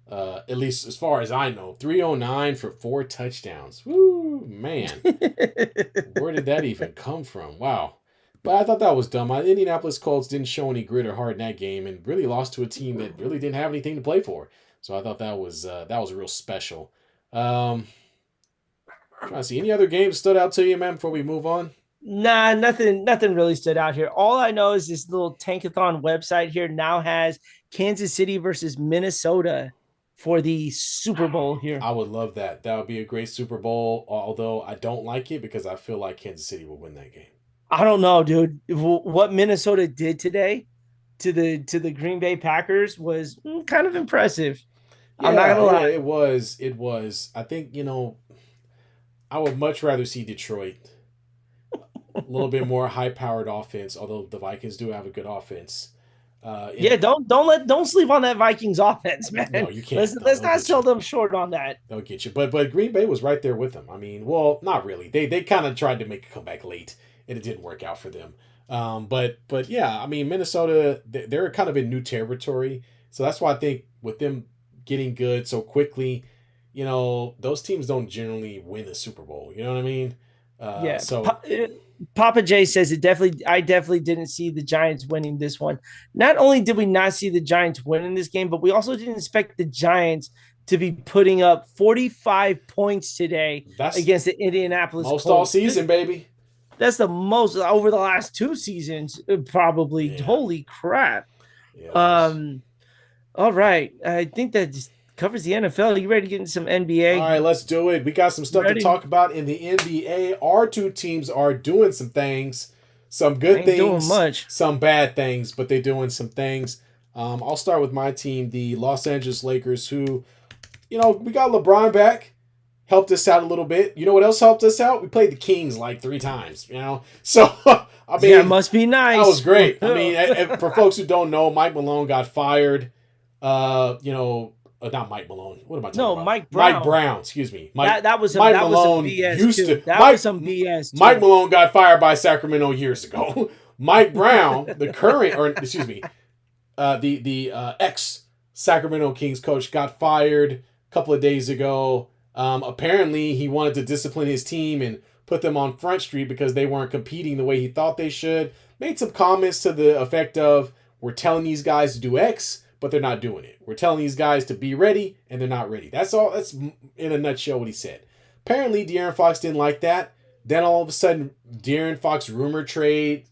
At least as far as I know. 309 for 4 touchdowns. Woo, man. Where did that even come from? Wow. But I thought that was dumb. Indianapolis Colts didn't show any grit or heart in that game and really lost to a team that really didn't have anything to play for. So I thought that was real special. Trying to see any other games stood out to you, man, before we move on. Nah, nothing really stood out here. All I know is this little Tankathon website here now has Kansas City versus Minnesota for the Super Bowl here. I would love that. That would be a great Super Bowl, although I don't like it because I feel like Kansas City will win that game. I don't know, dude. What Minnesota did today to the Green Bay Packers was kind of impressive. Yeah, I'm not gonna lie. It was. I think, I would much rather see Detroit. A little bit more high-powered offense, although the Vikings do have a good offense. Don't sleep on that Vikings offense, man. No, you can't. Let's not sell them short on that. They'll get you. But Green Bay was right there with them. I mean, well, not really. They kind of tried to make a comeback late, and it didn't work out for them. But yeah, I mean, Minnesota, they're kind of in new territory. So that's why I think with them getting good so quickly, those teams don't generally win the Super Bowl. You know what I mean? Yeah. So Papa J says I definitely didn't see the Giants winning this one. Not only did we not see the Giants winning this game, but we also didn't expect the Giants to be putting up 45 points today against the Indianapolis most Colts. all season, baby. That's the most over the last 2 seasons, probably. Yeah. Holy crap. Yeah, All right. I think that just covers the NFL. You ready to get into some NBA? all right, let's do it. We got some stuff Ready? to talk about in the NBA. Our 2 teams are doing some things, some good Ain't things, doing much. some bad things, but they're doing some things. I'll start with my team, the Los Angeles Lakers, who we got LeBron back. Helped us out a little bit. You know what else helped us out? We played the Kings like 3 times, So, I Yeah, it mean, must be that nice. was great. I mean, for folks who don't know, Mike Malone got fired. Not Mike Malone. What am I talking No, about? Mike Mike Brown. Brown, excuse me. That was some Mike Malone BS used too. to That was some BS Mike too. Malone got fired by Sacramento years ago. Mike Brown, the current, or excuse me, the ex Sacramento Kings coach, got fired a couple of days ago. Apparently, he wanted to discipline his team and put them on Front Street because they weren't competing the way he thought they should. Made some comments to the effect of, "We're telling these guys to do X, but they're not doing it. We're telling these guys to be ready, and they're not ready." That's all. That's in a nutshell what he said. Apparently, De'Aaron Fox didn't like that. Then all of a sudden, De'Aaron Fox trade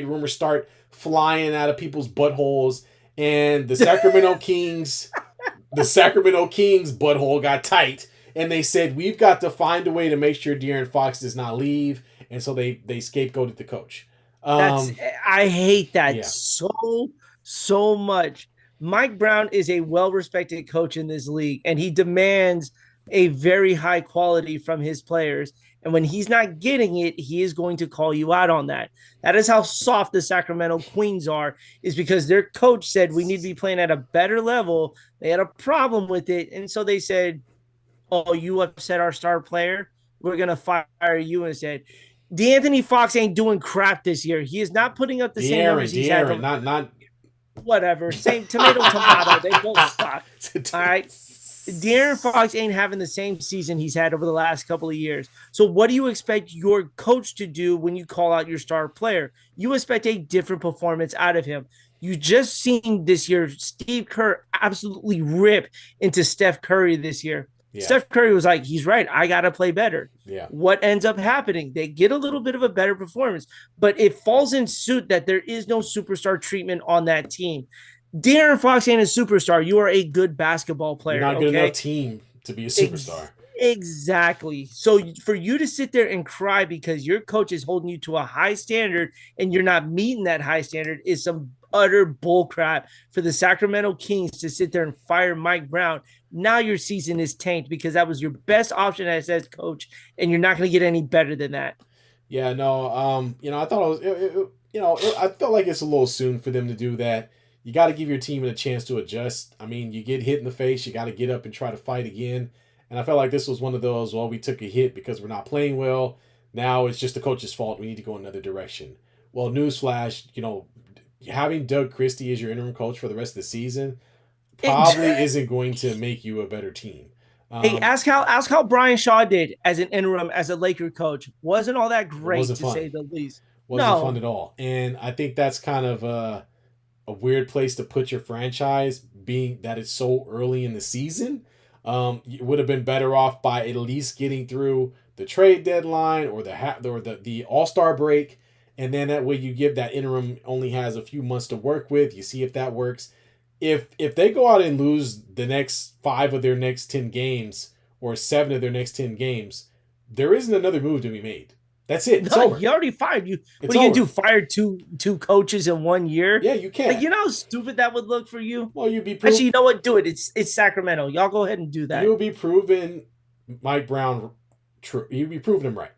rumors start flying out of people's buttholes, and the Sacramento Kings butthole got tight, and they said, "We've got to find a way to make sure De'Aaron Fox does not leave," and so they scapegoated the coach. I hate that Yeah. so much. Mike Brown is a well-respected coach in this league, and he demands a very high quality from his players. And when he's not getting it, he is going to call you out on that. That is how soft the Sacramento Queens are, is because their coach said we need to be playing at a better level. They had a problem with it. And so they said, "Oh, you upset our star player? We're going to fire you." And said, D'Anthony Fox ain't doing crap this year. He is not putting up the same numbers he's had. Not Whatever. Same tomato. They both suck. All right. De'Aaron Fox ain't having the same season he's had over the last couple of years. So what do you expect your coach to do when you call out your star player? You expect a different performance out of him. You just seen this year Steve Kerr absolutely rip into Steph Curry this year. Yeah. Steph Curry was like, he's right. I got to play better. Yeah. What ends up happening? They get a little bit of a better performance, but it falls in suit that there is no superstar treatment on that team. De'Aaron Fox ain't a superstar. You are a good basketball player. You're not good enough team to be a superstar. Exactly. So for you to sit there and cry because your coach is holding you to a high standard and you're not meeting that high standard is some utter bullcrap for the Sacramento Kings to sit there and fire Mike Brown. Now your season is tanked because that was your best option as head coach, and you're not going to get any better than that. Yeah, no. I thought I felt like it's a little soon for them to do that. You got to give your team a chance to adjust. I mean, you get hit in the face, you got to get up and try to fight again. And I felt like this was one of those, well, we took a hit because we're not playing well. Now it's just the coach's fault. We need to go another direction. Well, newsflash, having Doug Christie as your interim coach for the rest of the season probably isn't going to make you a better team. Hey, ask how Brian Shaw did as an interim, as a Laker coach. Wasn't all that great, to say the least. Wasn't fun at all. And I think that's kind of a weird place to put your franchise, being that it's so early in the season. You would have been better off by at least getting through the trade deadline or the All-Star break, and then that way you give that interim only has a few months to work with. You see if that works. If they go out and lose the next 5 of their next 10 games or 7 of their next 10 games, there isn't another move to be made. That's it. It's over. You already fired you. What are you gonna do? Fire two coaches in 1 year? Yeah, you can't. Like, you know how stupid that would look for you? Well, you'd be actually, you know what? Do it. It's Sacramento. Y'all go ahead and do that. You would be proving Mike Brown true. You'd be proving him right.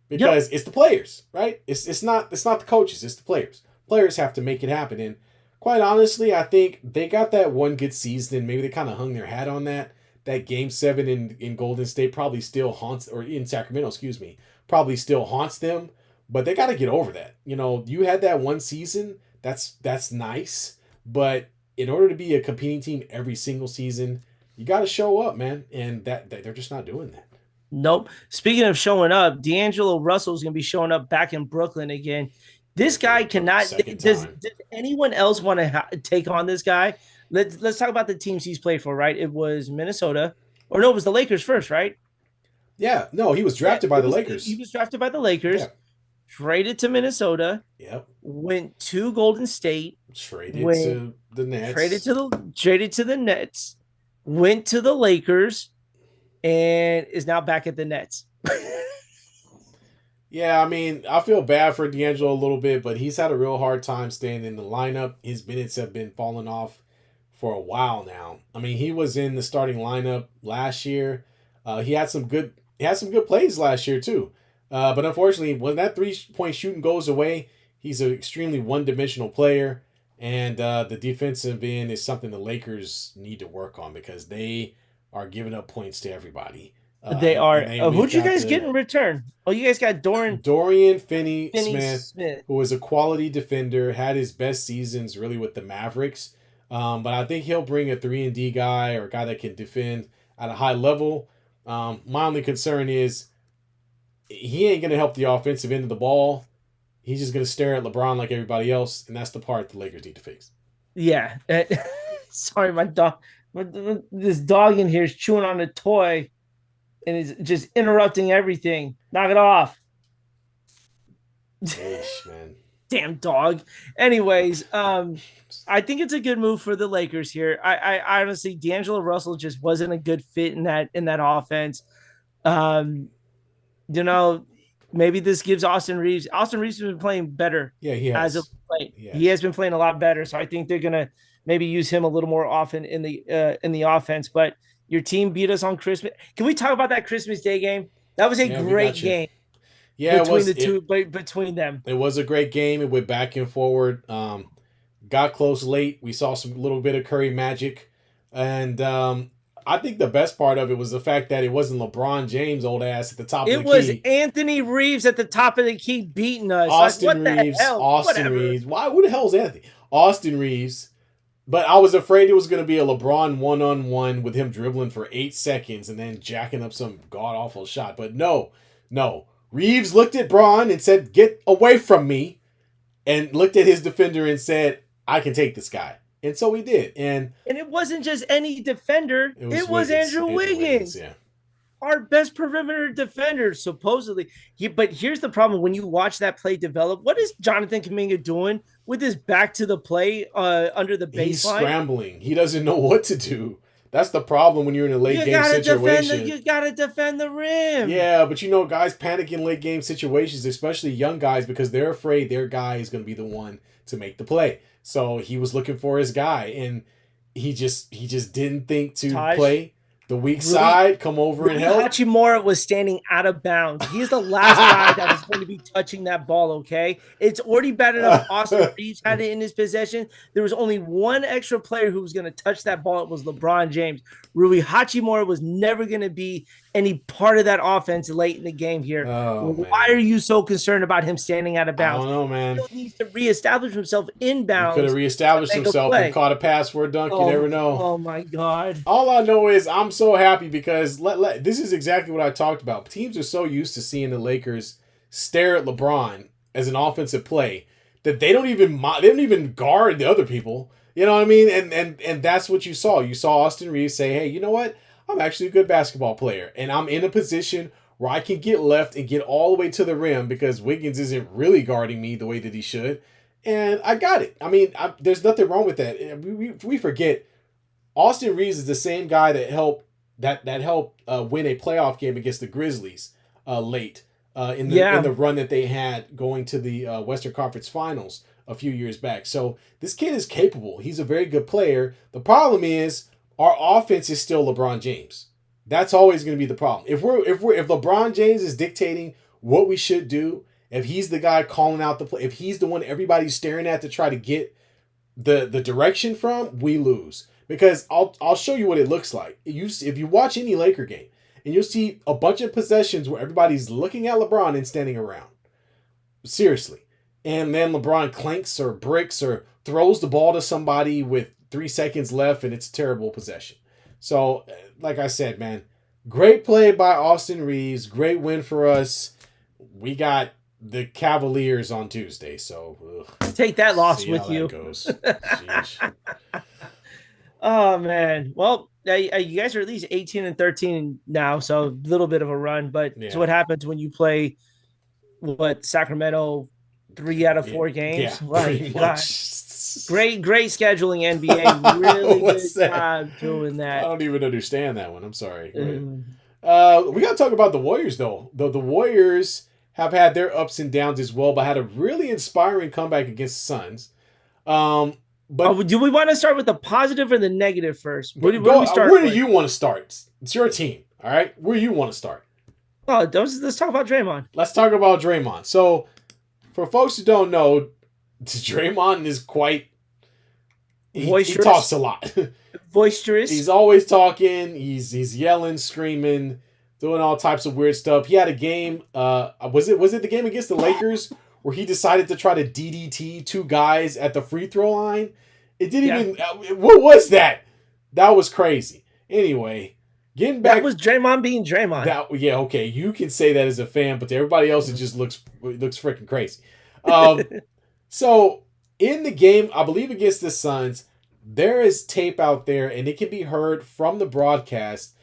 Because it's the players, right? It's not the coaches, it's the players. Players have to make it happen. And quite honestly, I think they got that one good season, and maybe they kind of hung their hat on that. That Game 7 in Golden State probably still haunts, or in Sacramento, excuse me, probably still haunts them. But they got to get over that. You had that one season. That's nice. But in order to be a competing team every single season, you got to show up, man. And that they're just not doing that. Nope. Speaking of showing up, D'Angelo Russell is going to be showing up back in Brooklyn again. This guy cannot. Does anyone else want to take on this guy? Let's talk about the teams he's played for. Right? It was Minnesota, or no, it was the Lakers first, right? Yeah. No, he was drafted by the Lakers. He was drafted by the Lakers. Yeah. Traded to Minnesota. Yep. Went to Golden State. Traded to the Nets. Traded to the Nets. Went to the Lakers. And is now back at the Nets. Yeah, I mean, I feel bad for D'Angelo a little bit, but he's had a real hard time staying in the lineup. His minutes have been falling off for a while now. I mean, he was in the starting lineup last year. He had some good plays last year too. But unfortunately, when that 3-point shooting goes away, he's an extremely one-dimensional player. And the defensive end is something the Lakers need to work on because they are giving up points to everybody. They And, are. and we've Who'd you got guys get in return? Oh, you guys got Dorian Finney-Smith, Smith. who is a quality defender, had his best seasons really with the Mavericks. But I think he'll bring a 3-and-D guy or a guy that can defend at a high level. My only concern is he ain't going to help the offensive end of the ball. He's just going to stare at LeBron like everybody else, and that's the part the Lakers need to fix. Yeah. Sorry, my dog. This dog in here is chewing on a toy and is just interrupting everything. Knock it off. Ish, man. Damn dog. Anyways, I think it's a good move for the Lakers here. I honestly, D'Angelo Russell just wasn't a good fit in that offense. Um, you know, maybe this gives Austin Reeves. Austin Reeves has been playing better. Yeah, he has. As of late. He has been playing a lot better. So I think they're gonna maybe use him a little more often in the offense. But your team beat us on Christmas. Can we talk about that Christmas Day game? That was a great game. Yeah, between them. It was a great game. It went back and forward. Got close late. We saw some little bit of Curry magic, and I think the best part of it was the fact that it wasn't LeBron James' old ass at the top of the key. It was Anthony Reeves at the top of the key beating us. Austin Reeves. Why? Who the hell is Anthony? Austin Reeves. But I was afraid it was going to be a LeBron one-on-one with him dribbling for 8 seconds and then jacking up some god-awful shot. But no. Reeves looked at Braun and said, "Get away from me," and looked at his defender and said, "I can take this guy." And so he did. And it wasn't just any defender. It was Andrew Wiggins. Yeah. Our best perimeter defender, supposedly. But here's the problem. When you watch that play develop, what is Jonathan Kuminga doing with his back to the play under the baseline? He's scrambling. He doesn't know what to do. That's the problem when you're in a late game situation. You got to defend the rim. Yeah, but guys panic in late game situations, especially young guys, because they're afraid their guy is going to be the one to make the play. So he was looking for his guy, and he just didn't think to play the weak side, come over and help. Hachimura was standing out of bounds. He's the last guy that is going to be touching that ball, okay? It's already bad enough Austin Reeves had it in his possession. There was only one extra player who was going to touch that ball. It was LeBron James. Rui Hachimura was never going to be any part of that offense late in the game here. Why are you so concerned about him standing out of bounds? I don't know, man. He needs to reestablish himself inbounds. He could have reestablished himself and caught a pass for a dunk. You never know. Oh, my God. All I know is I'm so happy because this is exactly what I talked about. Teams are so used to seeing the Lakers stare at LeBron as an offensive play that they don't even guard the other people. You know what I mean? And that's what you saw. You saw Austin Reeves say, "Hey, you know what? I'm actually a good basketball player, and I'm in a position where I can get left and get all the way to the rim because Wiggins isn't really guarding me the way that he should, and I got it." I mean, there's nothing wrong with that. We forget Austin Reeves is the same guy that helped win a playoff game against the Grizzlies late in the run that they had going to the Western Conference Finals a few years back. So this kid is capable. He's a very good player. The problem is our offense is still LeBron James. That's always going to be the problem. If LeBron James is dictating what we should do, if he's the guy calling out the play, if he's the one everybody's staring at to try to get the direction from, we lose. Because I'll show you what it looks like. If you watch any Laker game, and you'll see a bunch of possessions where everybody's looking at LeBron and standing around. Seriously. And then LeBron clanks or bricks or throws the ball to somebody with 3 seconds left, and it's a terrible possession. So, like I said, man, great play by Austin Reeves. Great win for us. We got the Cavaliers on Tuesday, so take that loss with you. Goes. Oh, man. Well, you guys are at least 18-13 now, so a little bit of a run. But it's what happens when you play, Sacramento 3 out of 4 games? Yeah, like, great scheduling, NBA. Really good job doing that. I don't even understand that one. I'm sorry. We got to talk about the Warriors, though. The Warriors have had their ups and downs as well, but had a really inspiring comeback against the Suns. But do we want to start with the positive or the negative first? What do we start where with? do you want to start? It's your team, all right? Where you want to start? Oh, let's talk about Draymond. Let's talk about Draymond. So, for folks who don't know, Draymond is quite. He talks a lot. Boisterous. He's always talking. He's yelling, screaming, doing all types of weird stuff. He had a game. Was it the game against the Lakers where he decided to try to DDT two guys at the free throw line? It didn't even. What was that? That was crazy. Anyway, getting back. That was Draymond being Draymond. Okay. You can say that as a fan, but to everybody else, it just looks freaking crazy. So in the game, I believe against the Suns, there is tape out there, and it can be heard from the broadcast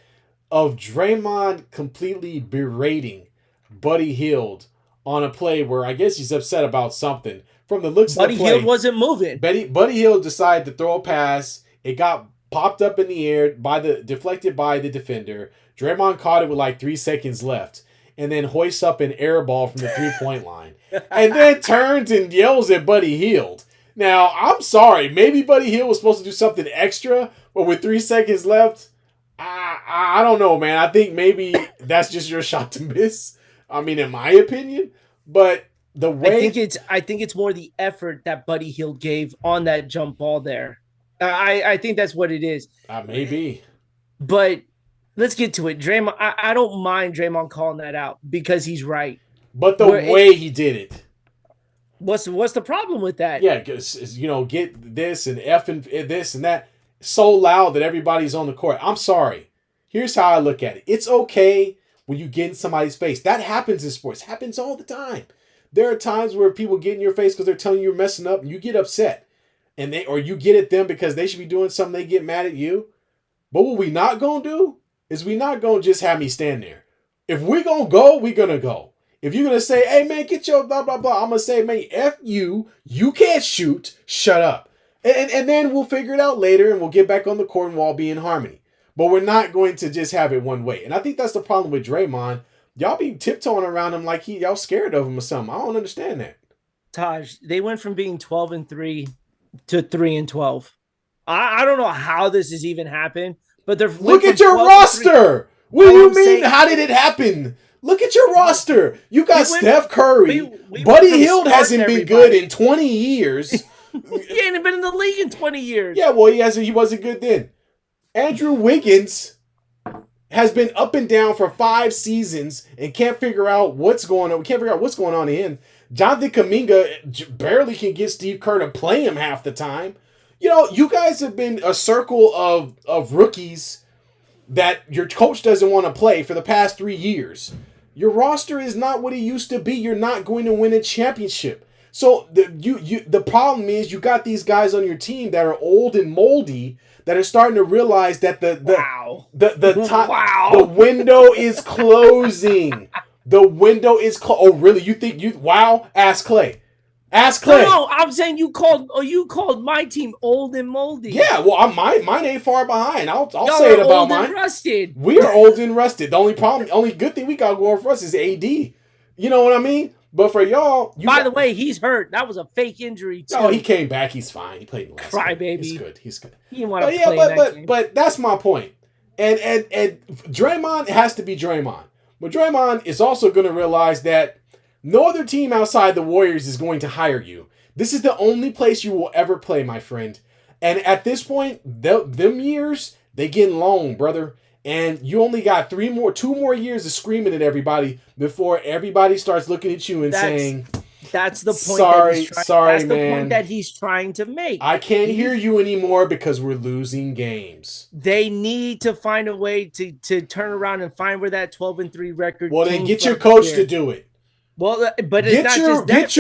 of Draymond completely berating Buddy Hield on a play where I guess he's upset about something. From the looks of the play, Buddy Hield wasn't moving. Buddy Hield decided to throw a pass. It got popped up in the air deflected by the defender. Draymond caught it with like 3 seconds left, and then hoists up an air ball from the 3-point line, and then turns and yells at Buddy Hield. Now, I'm sorry. Maybe Buddy Hield was supposed to do something extra, but with 3 seconds left, I don't know, man. I think maybe that's just your shot to miss. I mean, in my opinion, but the way I think it's more the effort that Buddy Hield gave on that jump ball there. I think that's what it is. Maybe. But let's get to it. Draymond, I don't mind Draymond calling that out because he's right. But the way he did it. What's the problem with that? Yeah, because, get this and F and this and that so loud that everybody's on the court. I'm sorry. Here's how I look at it. It's okay when you get in somebody's face. That happens in sports. It happens all the time. There are times where people get in your face because they're telling you you're messing up and you get upset. Or you get at them because they should be doing something, they get mad at you. But what we not going to do is we not going to just have me stand there. If we going to go, we going to go. If you're going to say, hey, man, get your blah, blah, blah, I'm going to say, man, F you. You can't shoot. Shut up. And then we'll figure it out later and we'll get back on the court and we'll all be in harmony. But we're not going to just have it one way. And I think that's the problem with Draymond. Y'all be tiptoeing around him like y'all scared of him or something. I don't understand that. Taj, they went from being 12-3 to 3-12. I don't know how this has even happened, but they're look at your roster. What do you mean? How did it happen? Look at your roster. You got Steph Curry. Buddy Hield hasn't been good in 20 years. He ain't been in the league in 20 years. Yeah, well, he wasn't good then. Andrew Wiggins has been up and down for 5 seasons and can't figure out what's going on. We can't figure out what's going on in him. Jonathan Kuminga barely can get Steve Kerr to play him half the time. You guys have been a circle of rookies that your coach doesn't want to play for the past 3 years. Your roster is not what it used to be. You're not going to win a championship. So the problem is you got these guys on your team that are old and moldy that are starting to realize that the window is closing. The window is Oh, really? You think wow? Ask Clay. Ask Clay. No, I'm saying you called my team old and moldy. Yeah, well, mine ain't far behind. I'll say it about old mine. And rusted. We are old and rusted. The only good thing we got going for us is AD. You know what I mean? But for y'all, by the way, he's hurt. That was a fake injury too. No, he came back. He's fine. He played in the last game. Crybaby. He's good. He didn't want to play in that game. But that's my point. And Draymond has to be Draymond. But Draymond is also going to realize that no other team outside the Warriors is going to hire you. This is the only place you will ever play, my friend. And at this point, them years, they getting long, brother. And you only got 2 more years of screaming at everybody before everybody starts looking at you and saying, that's the point. Sorry, that's man. The point that he's trying to make. I can't hear you anymore because we're losing games. They need to find a way to turn around and find where that 12-3 record. Well, then get your coach to do it. Well, but it's not just that.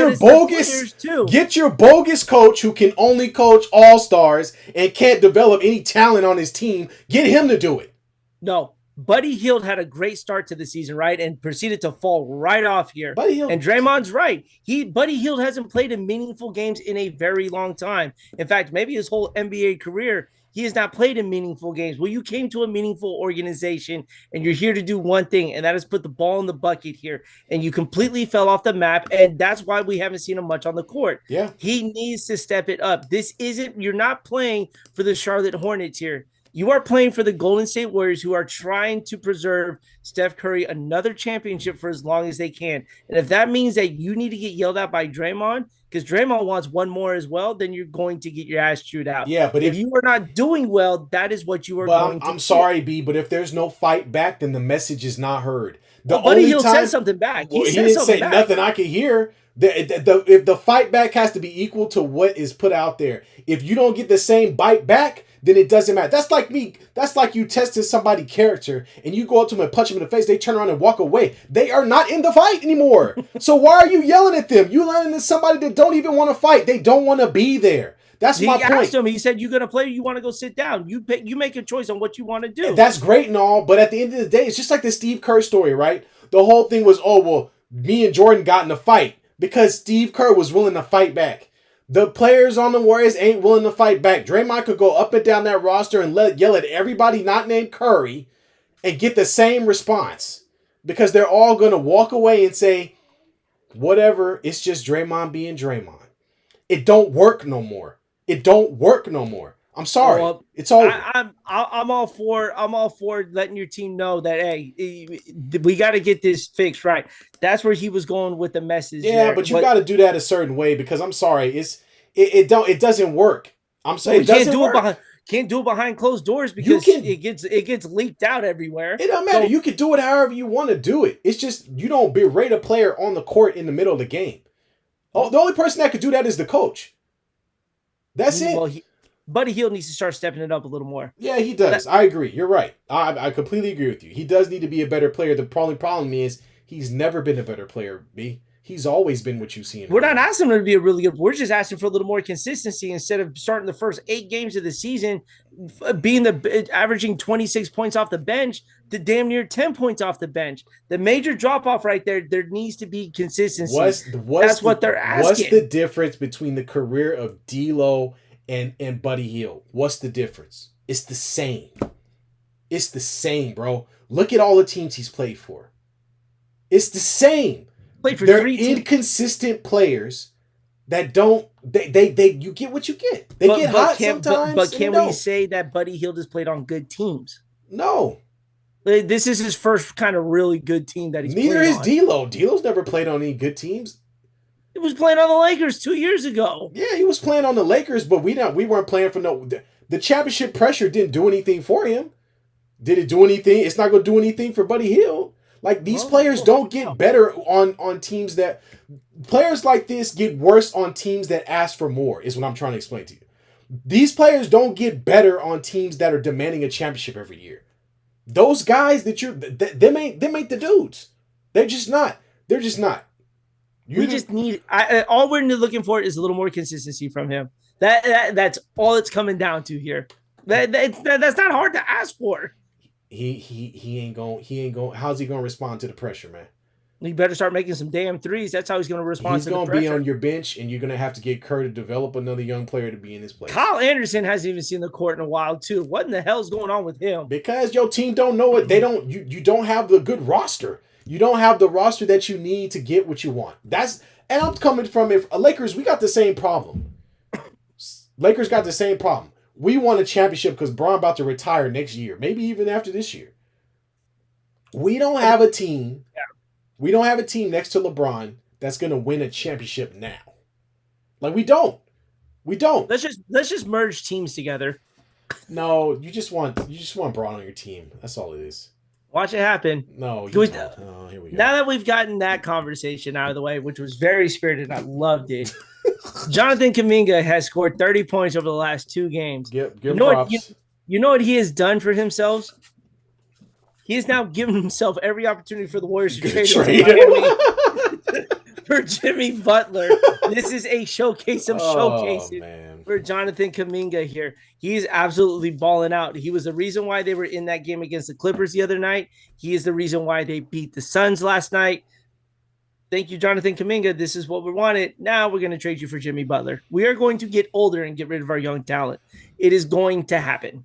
Get your bogus coach who can only coach all-stars and can't develop any talent on his team. Get him to do it. No, Buddy Hield had a great start to the season, right? And proceeded to fall right off here. And Draymond's right. Buddy Hield hasn't played in meaningful games in a very long time. In fact, maybe his whole NBA career, he has not played in meaningful games. Well, you came to a meaningful organization and you're here to do one thing, and that is put the ball in the bucket here. And you completely fell off the map, and that's why we haven't seen him much on the court. Yeah. He needs to step it up. You're not playing for the Charlotte Hornets here. You are playing for the Golden State Warriors, who are trying to preserve Steph Curry another championship for as long as they can. And if that means that you need to get yelled at by Draymond, because Draymond wants one more as well, then you're going to get your ass chewed out. Yeah, but if you are not doing well, that is what you are going to I'm sorry, B, but if there's no fight back, then the message is not heard. Buddy Hield said something back. He didn't say nothing I could hear. If the fight back has to be equal to what is put out there. If you don't get the same bite back, then it doesn't matter. That's like me. That's like you tested somebody's character and you go up to them and punch them in the face. They turn around and walk away. They are not in the fight anymore. So why are you yelling at them? You yelling at somebody that don't even want to fight. They don't want to be there. That's my point. Asked him, he said, "You're gonna play. You want to go sit down. You make a choice on what you want to do." That's great and all, but at the end of the day, it's just like the Steve Kerr story, right? The whole thing was, oh well, me and Jordan got in a fight because Steve Kerr was willing to fight back. The players on the Warriors ain't willing to fight back. Draymond could go up and down that roster and yell at everybody not named Curry and get the same response because they're all going to walk away and say, whatever, it's just Draymond being Draymond. It don't work no more. It don't work no more. I'm sorry. Well, it's over. I'm all for letting your team know that, hey, we got to get this fixed right. That's where he was going with the message. Yeah, there. but you got to do that a certain way because I'm sorry, it doesn't work. I'm sorry, can't do it behind closed doors because it gets leaked out everywhere. It doesn't matter. You can do it however you want to do it. It's just you don't berate a player on the court in the middle of the game. Oh, the only person that could do that is the coach. That's it. Well, Buddy Hield needs to start stepping it up a little more. Yeah, he does. I agree. You're right. I completely agree with you. He does need to be a better player. The only problem is he's never been a better player, B. He's always been what you see in him. We're not asking him to be a really good. We're just asking for a little more consistency instead of starting the first 8 games of the season, averaging 26 points off the bench to damn near 10 points off the bench. The major drop off right there. There needs to be consistency. That's what they're asking. What's the difference between the career of D'Lo and Buddy Hield? What's the difference? It's the same. It's the same, bro. Look at all the teams he's played for. It's the same. They're inconsistent players that don't. They you get what you get. They get hot sometimes. But can we say that Buddy Hield has played on good teams? No. This is his first kind of really good team that he's played on. Neither is D'Lo. D'Lo's never played on any good teams. He was playing on the Lakers 2 years ago. Yeah, he was playing on the Lakers, but we weren't playing for no. The championship pressure didn't do anything for him. Did it do anything? It's not going to do anything for Buddy Hield. Like these players don't get better on teams that. Players like this get worse on teams that ask for more. Is what I'm trying to explain to you. These players don't get better on teams that are demanding a championship every year. Those guys them ain't the dudes. They're just not. They're just not. Just need all we're looking for is a little more consistency from him. That's all it's coming down to here. That's not hard to ask for. He ain't going. How's he going to respond to the pressure, man? He better start making some damn threes. That's how he's going to respond to the pressure. He's going to be on your bench, and you're going to have to get Kerr to develop another young player to be in his place. Kyle Anderson hasn't even seen the court in a while, too. What in the hell's going on with him? Because your team don't know it. They don't. You don't have the good roster. You don't have the roster that you need to get what you want. And I'm coming from Lakers. We got the same problem. Lakers got the same problem. We won a championship because Bron about to retire next year, maybe even after this year. We don't have a team. Yeah. We don't have a team next to LeBron that's going to win a championship now. Like we don't. Let's just merge teams together. No, you just want Bron on your team. That's all it is. Watch it happen. No, here we go. Now that we've gotten that conversation out of the way, which was very spirited, I loved it. Jonathan Kuminga has scored 30 points over the last 2 games. Give props. You know what he has done for himself? He has now given himself every opportunity for the Warriors to trade Miami for Jimmy Butler. This is a showcase of showcases for Jonathan Kuminga here. He's absolutely balling out. He was the reason why they were in that game against the Clippers the other night. He is the reason why they beat the Suns last night. Thank you, Jonathan Kaminga. This is what we wanted. Now we're going to trade you for Jimmy Butler. We are going to get older and get rid of our young talent. It is going to happen.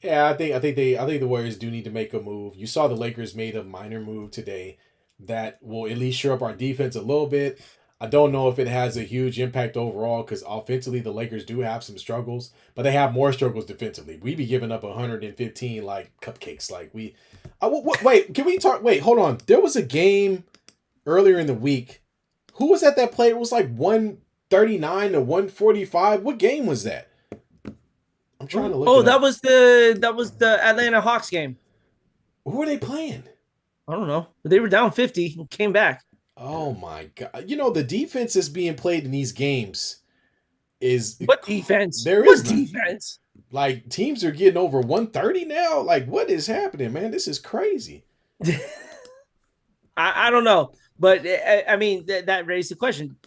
Yeah, I think the Warriors do need to make a move. You saw the Lakers made a minor move today that will at least shore up our defense a little bit. I don't know if it has a huge impact overall because offensively the Lakers do have some struggles, but they have more struggles defensively. We be giving up 115 like cupcakes. Like we, wait, can we talk? Wait, hold on. There was a game earlier in the week. Who was at that play? It was like 139 to 145. What game was that? I'm trying to look. Oh, it up. that was the Atlanta Hawks game. Who were they playing? I don't know. They were down 50 and came back. Oh my god! You know the defense that's being played in these games is What defense? There What is none. defense? Like teams are getting over 130 now. Like what is happening, man? This is crazy. I don't know, but I mean that raised the question: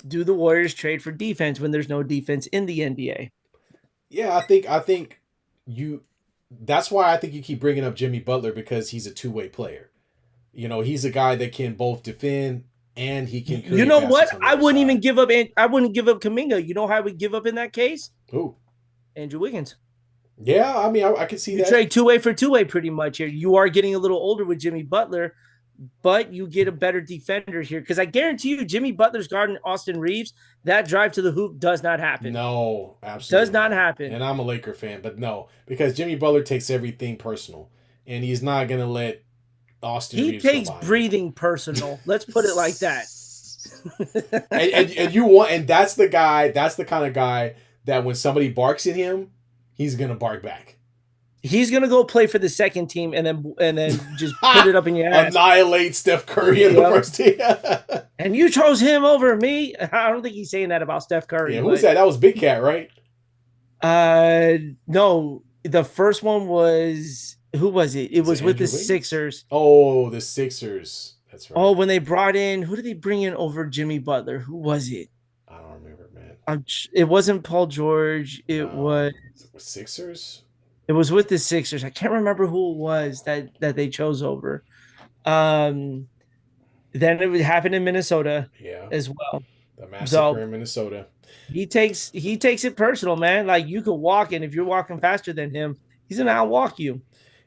do the Warriors trade for defense when there's no defense in the NBA? Yeah, I think you. That's why I think you keep bringing up Jimmy Butler because he's a two-way player. You know, he's a guy that can both defend and he can create You know what? baskets on the other side. I wouldn't give up Kaminga. You know how I would give up in that case? Ooh. Andrew Wiggins. Yeah, I mean, I can see You that. trade two-way for two-way pretty much here. You are getting a little older with Jimmy Butler, but you get a better defender here. Because I guarantee you, Jimmy Butler's guarding Austin Reeves. That drive to the hoop does not happen. No, absolutely Does not happen. And I'm a Laker fan, but no, because Jimmy Butler takes everything personal, and he's not gonna let Austin. He Reeves takes breathing personal. Let's put it like that. and you want, and that's the guy. That's the kind of guy that when somebody barks at him, he's gonna bark back. He's gonna go play for the second team and then just put it up in your ass. Annihilate Steph Curry in the first team. And you chose him over me. I don't think he's saying that about Steph Curry. Yeah, who's that? That was Big Cat, right? No. The first one was who was it? It was with the Sixers. Oh, the Sixers. That's right. Oh, when they brought in who did they bring in over Jimmy Butler? Who was it? I don't remember, man. It wasn't Paul George. It was Sixers. It was with the Sixers. I can't remember who it was that they chose over. Then it would happen in Minnesota, as well. The massacre in Minnesota. He takes it personal, man. Like you could walk, and if you're walking faster than him, he's gonna outwalk you.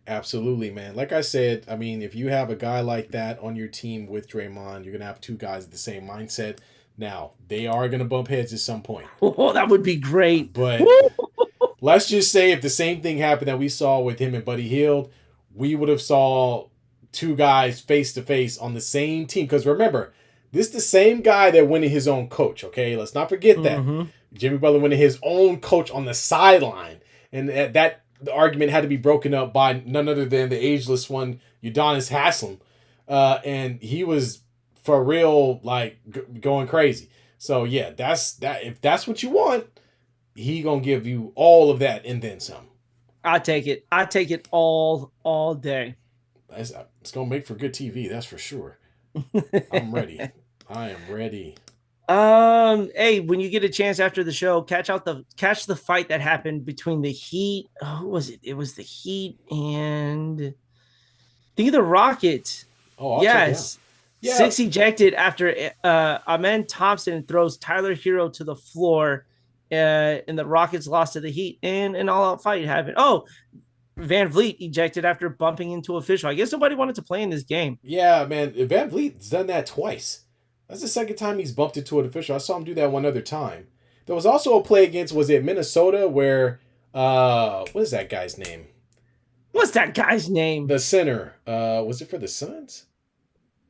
Absolutely, man. Like I said, I mean, if you have a guy like that on your team with Draymond, you're gonna have two guys with the same mindset. Now they are gonna bump heads at some point. Oh, that would be great. But let's just say if the same thing happened that we saw with him and Buddy Hield, we would have saw two guys face to face on the same team. Because remember, this is the same guy that went in his own coach. Okay, let's not forget that Jimmy Butler went in his own coach on the sideline, and that the argument had to be broken up by none other than the ageless one, Udonis Haslem, and he was for real like going crazy. So yeah, that's that. If that's what you want, he gonna give you all of that and then some. I take it. I take it all day. It's gonna make for good TV, that's for sure. I'm ready. I am ready. Hey, when you get a chance after the show, catch the fight that happened between the Heat. Oh, who was it? It was the Heat and I think the Rockets. Oh, yes. Yeah. 6 ejected after Amen Thompson throws Tyler Hero to the floor, and the Rockets lost to the Heat, and an all-out fight happened. Oh, Van Vliet ejected after bumping into official. I guess nobody wanted to play in this game. Yeah, man. Van Vliet's done that twice. That's the second time he's bumped into an official. I saw him do that one other time. There was also a play against, was it Minnesota, where, what is that guy's name? What's that guy's name? The center. Was it for the Suns?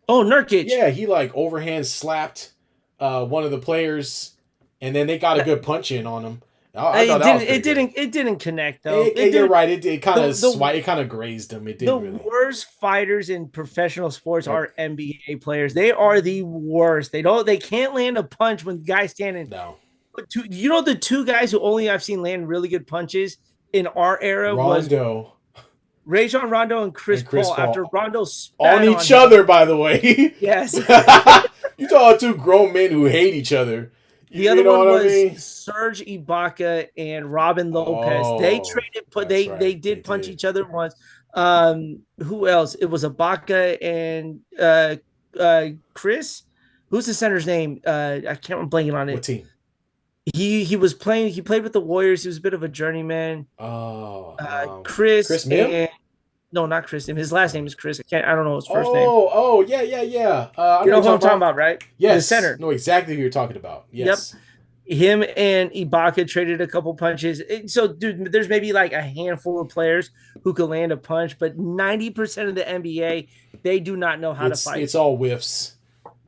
Oh, Nurkic. Yeah, he like overhand slapped one of the players, and then they got a good punch in on him. It didn't connect though. You're right. It kind of grazed him. It didn't. The worst fighters in professional sports are NBA players. They are the worst. They can't land a punch when guys standing. No. You know the two guys who only I've seen land really good punches in our era was Rajon Rondo and Chris Paul. After Rondo spat on each other, by the way. Yes. You talk two grown men who hate each other. The other one was Serge Ibaka and Robin Lopez. They traded, they did punch each other once. Who else? It was Ibaka and Chris. who's the center's name? I can't. I'm blanking on What it. team? He was playing. He played with the Warriors. He was a bit of a journeyman. Oh, Chris Chris Mim. and no, not Chris. His last name is Chris. I don't know his first name. Oh, yeah, yeah, yeah. I You know know you're who I'm talking talking about. about, right? The Yes, center. know exactly who you're talking about. Yep. Yes. Him and Ibaka traded a couple punches. So, dude, there's maybe like a handful of players who could land a punch, but 90% of the NBA, they do not know how to fight. It's all whiffs.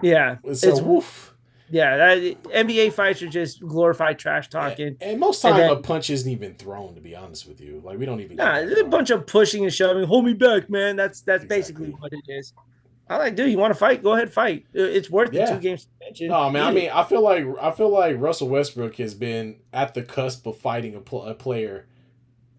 Yeah. So woof. Yeah. NBA fights are just glorified trash talking. And most And time then, a punch isn't even thrown, to be honest with you. Like we don't even nah, get that there's a far. bunch of pushing and shoving. Hold me back, man. That's basically Exactly. what it is. I like, dude, you want to fight? Go ahead, fight. It's worth the 2 Yeah. game suspension. No, man. I mean, I feel like Russell Westbrook has been at the cusp of fighting a player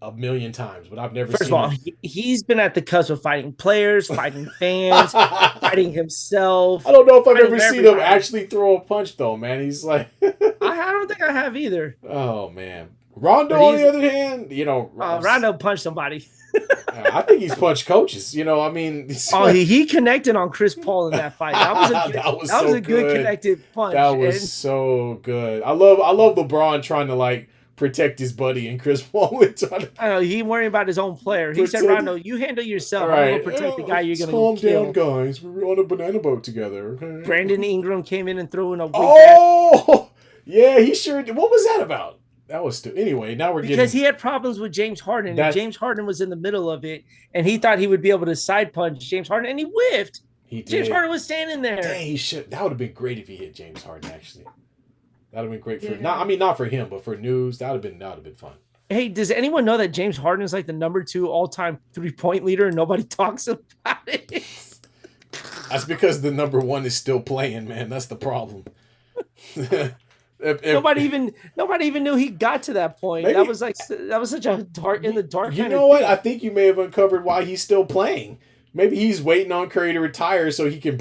a million times, but I've never First of seen all, him. he's been at the cusp of fighting players, fighting fans, fighting himself. I don't know if I've fighting ever seen him everybody. actually throw a punch, though, man. He's like, I don't think I have either. oh man. Rondo, But on the other hand, Rondo punched somebody. I think he's punched coaches. I mean, Oh, he connected on Chris Paul in that fight. That was a good, that was that was so a good good. connected punch. That was so good. I love LeBron trying to like protect his buddy and Chris Paul. I don't know. He ain't worrying about his own player. He said, Rondo, you handle yourself. All I'm right. going to protect the guy you're going to Calm go kill. down, guys. We're on a banana boat together. Okay? Brandon Ingram came in and threw in a weak Oh, yeah, he sure did. What was that about? That was stupid. Anyway, now we're because getting. he had problems with James Harden, and James Harden was in the middle of it, and he thought he would be able to side punch James Harden, and he whiffed. He did. James Harden was standing there. Dang, he should. That would have been great if he hit James Harden. Actually, that would have been great for. Not for him, but for news. That would have been fun. Hey, does anyone know that James Harden is like the number 2 all-time 3-point leader, and nobody talks about it? That's because the number 1 is still playing, man. That's the problem. Nobody even knew he got to that point. Maybe, that was such a dark in the dark. You know what? I think you may have uncovered why he's still playing. Maybe he's waiting on Curry to retire so he can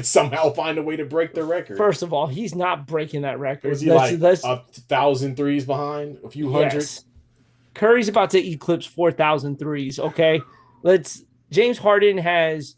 somehow find a way to break the record. First of all, he's not breaking that record. Was he like 1,000 threes behind? A few hundred? Yes. Curry's about to eclipse 4,000 threes. Okay, James Harden has.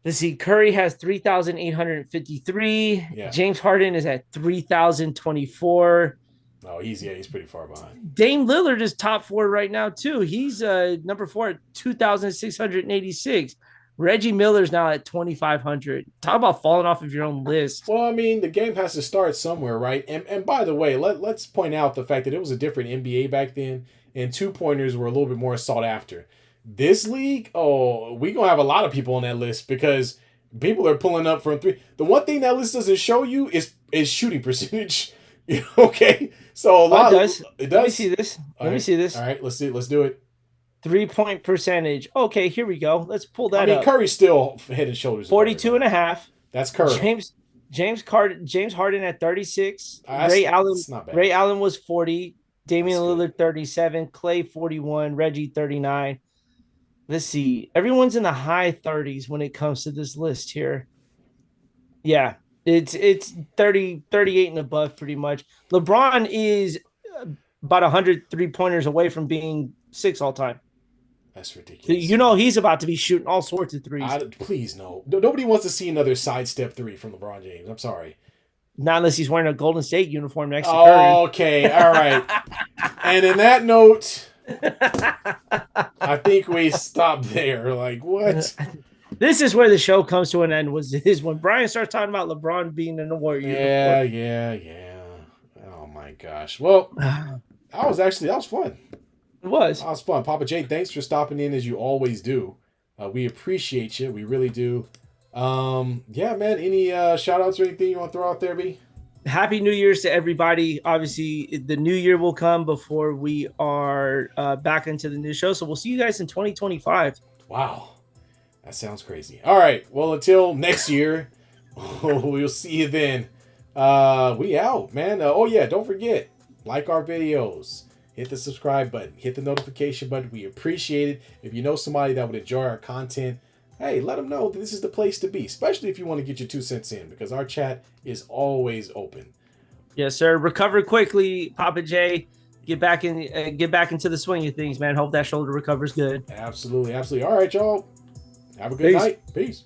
Let's see. Curry has 3,853. Yeah. James Harden is at 3,024. Oh, he's pretty far behind. Dame Lillard is top 4 right now too. He's number 4 at 2,686. Reggie Miller's now at 2,500. Talk about falling off of your own list. Well, I mean, the game has to start somewhere, right? And by the way, let's point out the fact that it was a different NBA back then, and 2-pointers were a little bit more sought after. This league, we gonna have a lot of people on that list because people are pulling up from 3. The one thing that list doesn't show you is shooting percentage. Okay, so it does. It does. Let me see this. Let me see this. All right, let's see. Let's do it. 3-point percentage. Okay, here we go. Let's pull that up. Curry's still head and shoulders. 42.5. That's Curry. James Harden at 36. Ray Allen was 40. Damian Lillard 37. Clay 41. Reggie 39. Let's see. Everyone's in the high 30s when it comes to this list here. Yeah, it's 30, 38 and above pretty much. LeBron is about 100 3-pointers away from being 6 all time. That's ridiculous. He's about to be shooting all sorts of threes. Please, no. Nobody wants to see another sidestep 3 from LeBron James. I'm sorry. Not unless he's wearing a Golden State uniform next to Curry. Okay, all right. And in that note, I think we stop there. Like, what? This is where the show comes to an end. Is when Brian starts talking about LeBron being in the Warrior. Yeah. Oh my gosh. Well, that was fun. It was. That was fun. Papa J, thanks for stopping in as you always do. We appreciate you. We really do. Yeah, man. Any shout outs or anything you want to throw out there, B? Happy New Year's to everybody. Obviously, the new year will come before we are back into the new show. So we'll see you guys in 2025. Wow. That sounds crazy. All right. Well, until next year, we'll see you then. We out, man. Don't forget, like our videos. Hit the subscribe button. Hit the notification button. We appreciate it. If you know somebody that would enjoy our content, hey, let them know that this is the place to be, especially if you want to get your 2 cents in, because our chat is always open. Yes, sir. Recover quickly, Papa J. Get back into the swing of things, man. Hope that shoulder recovers good. Absolutely. All right, y'all. Have a good night. Peace.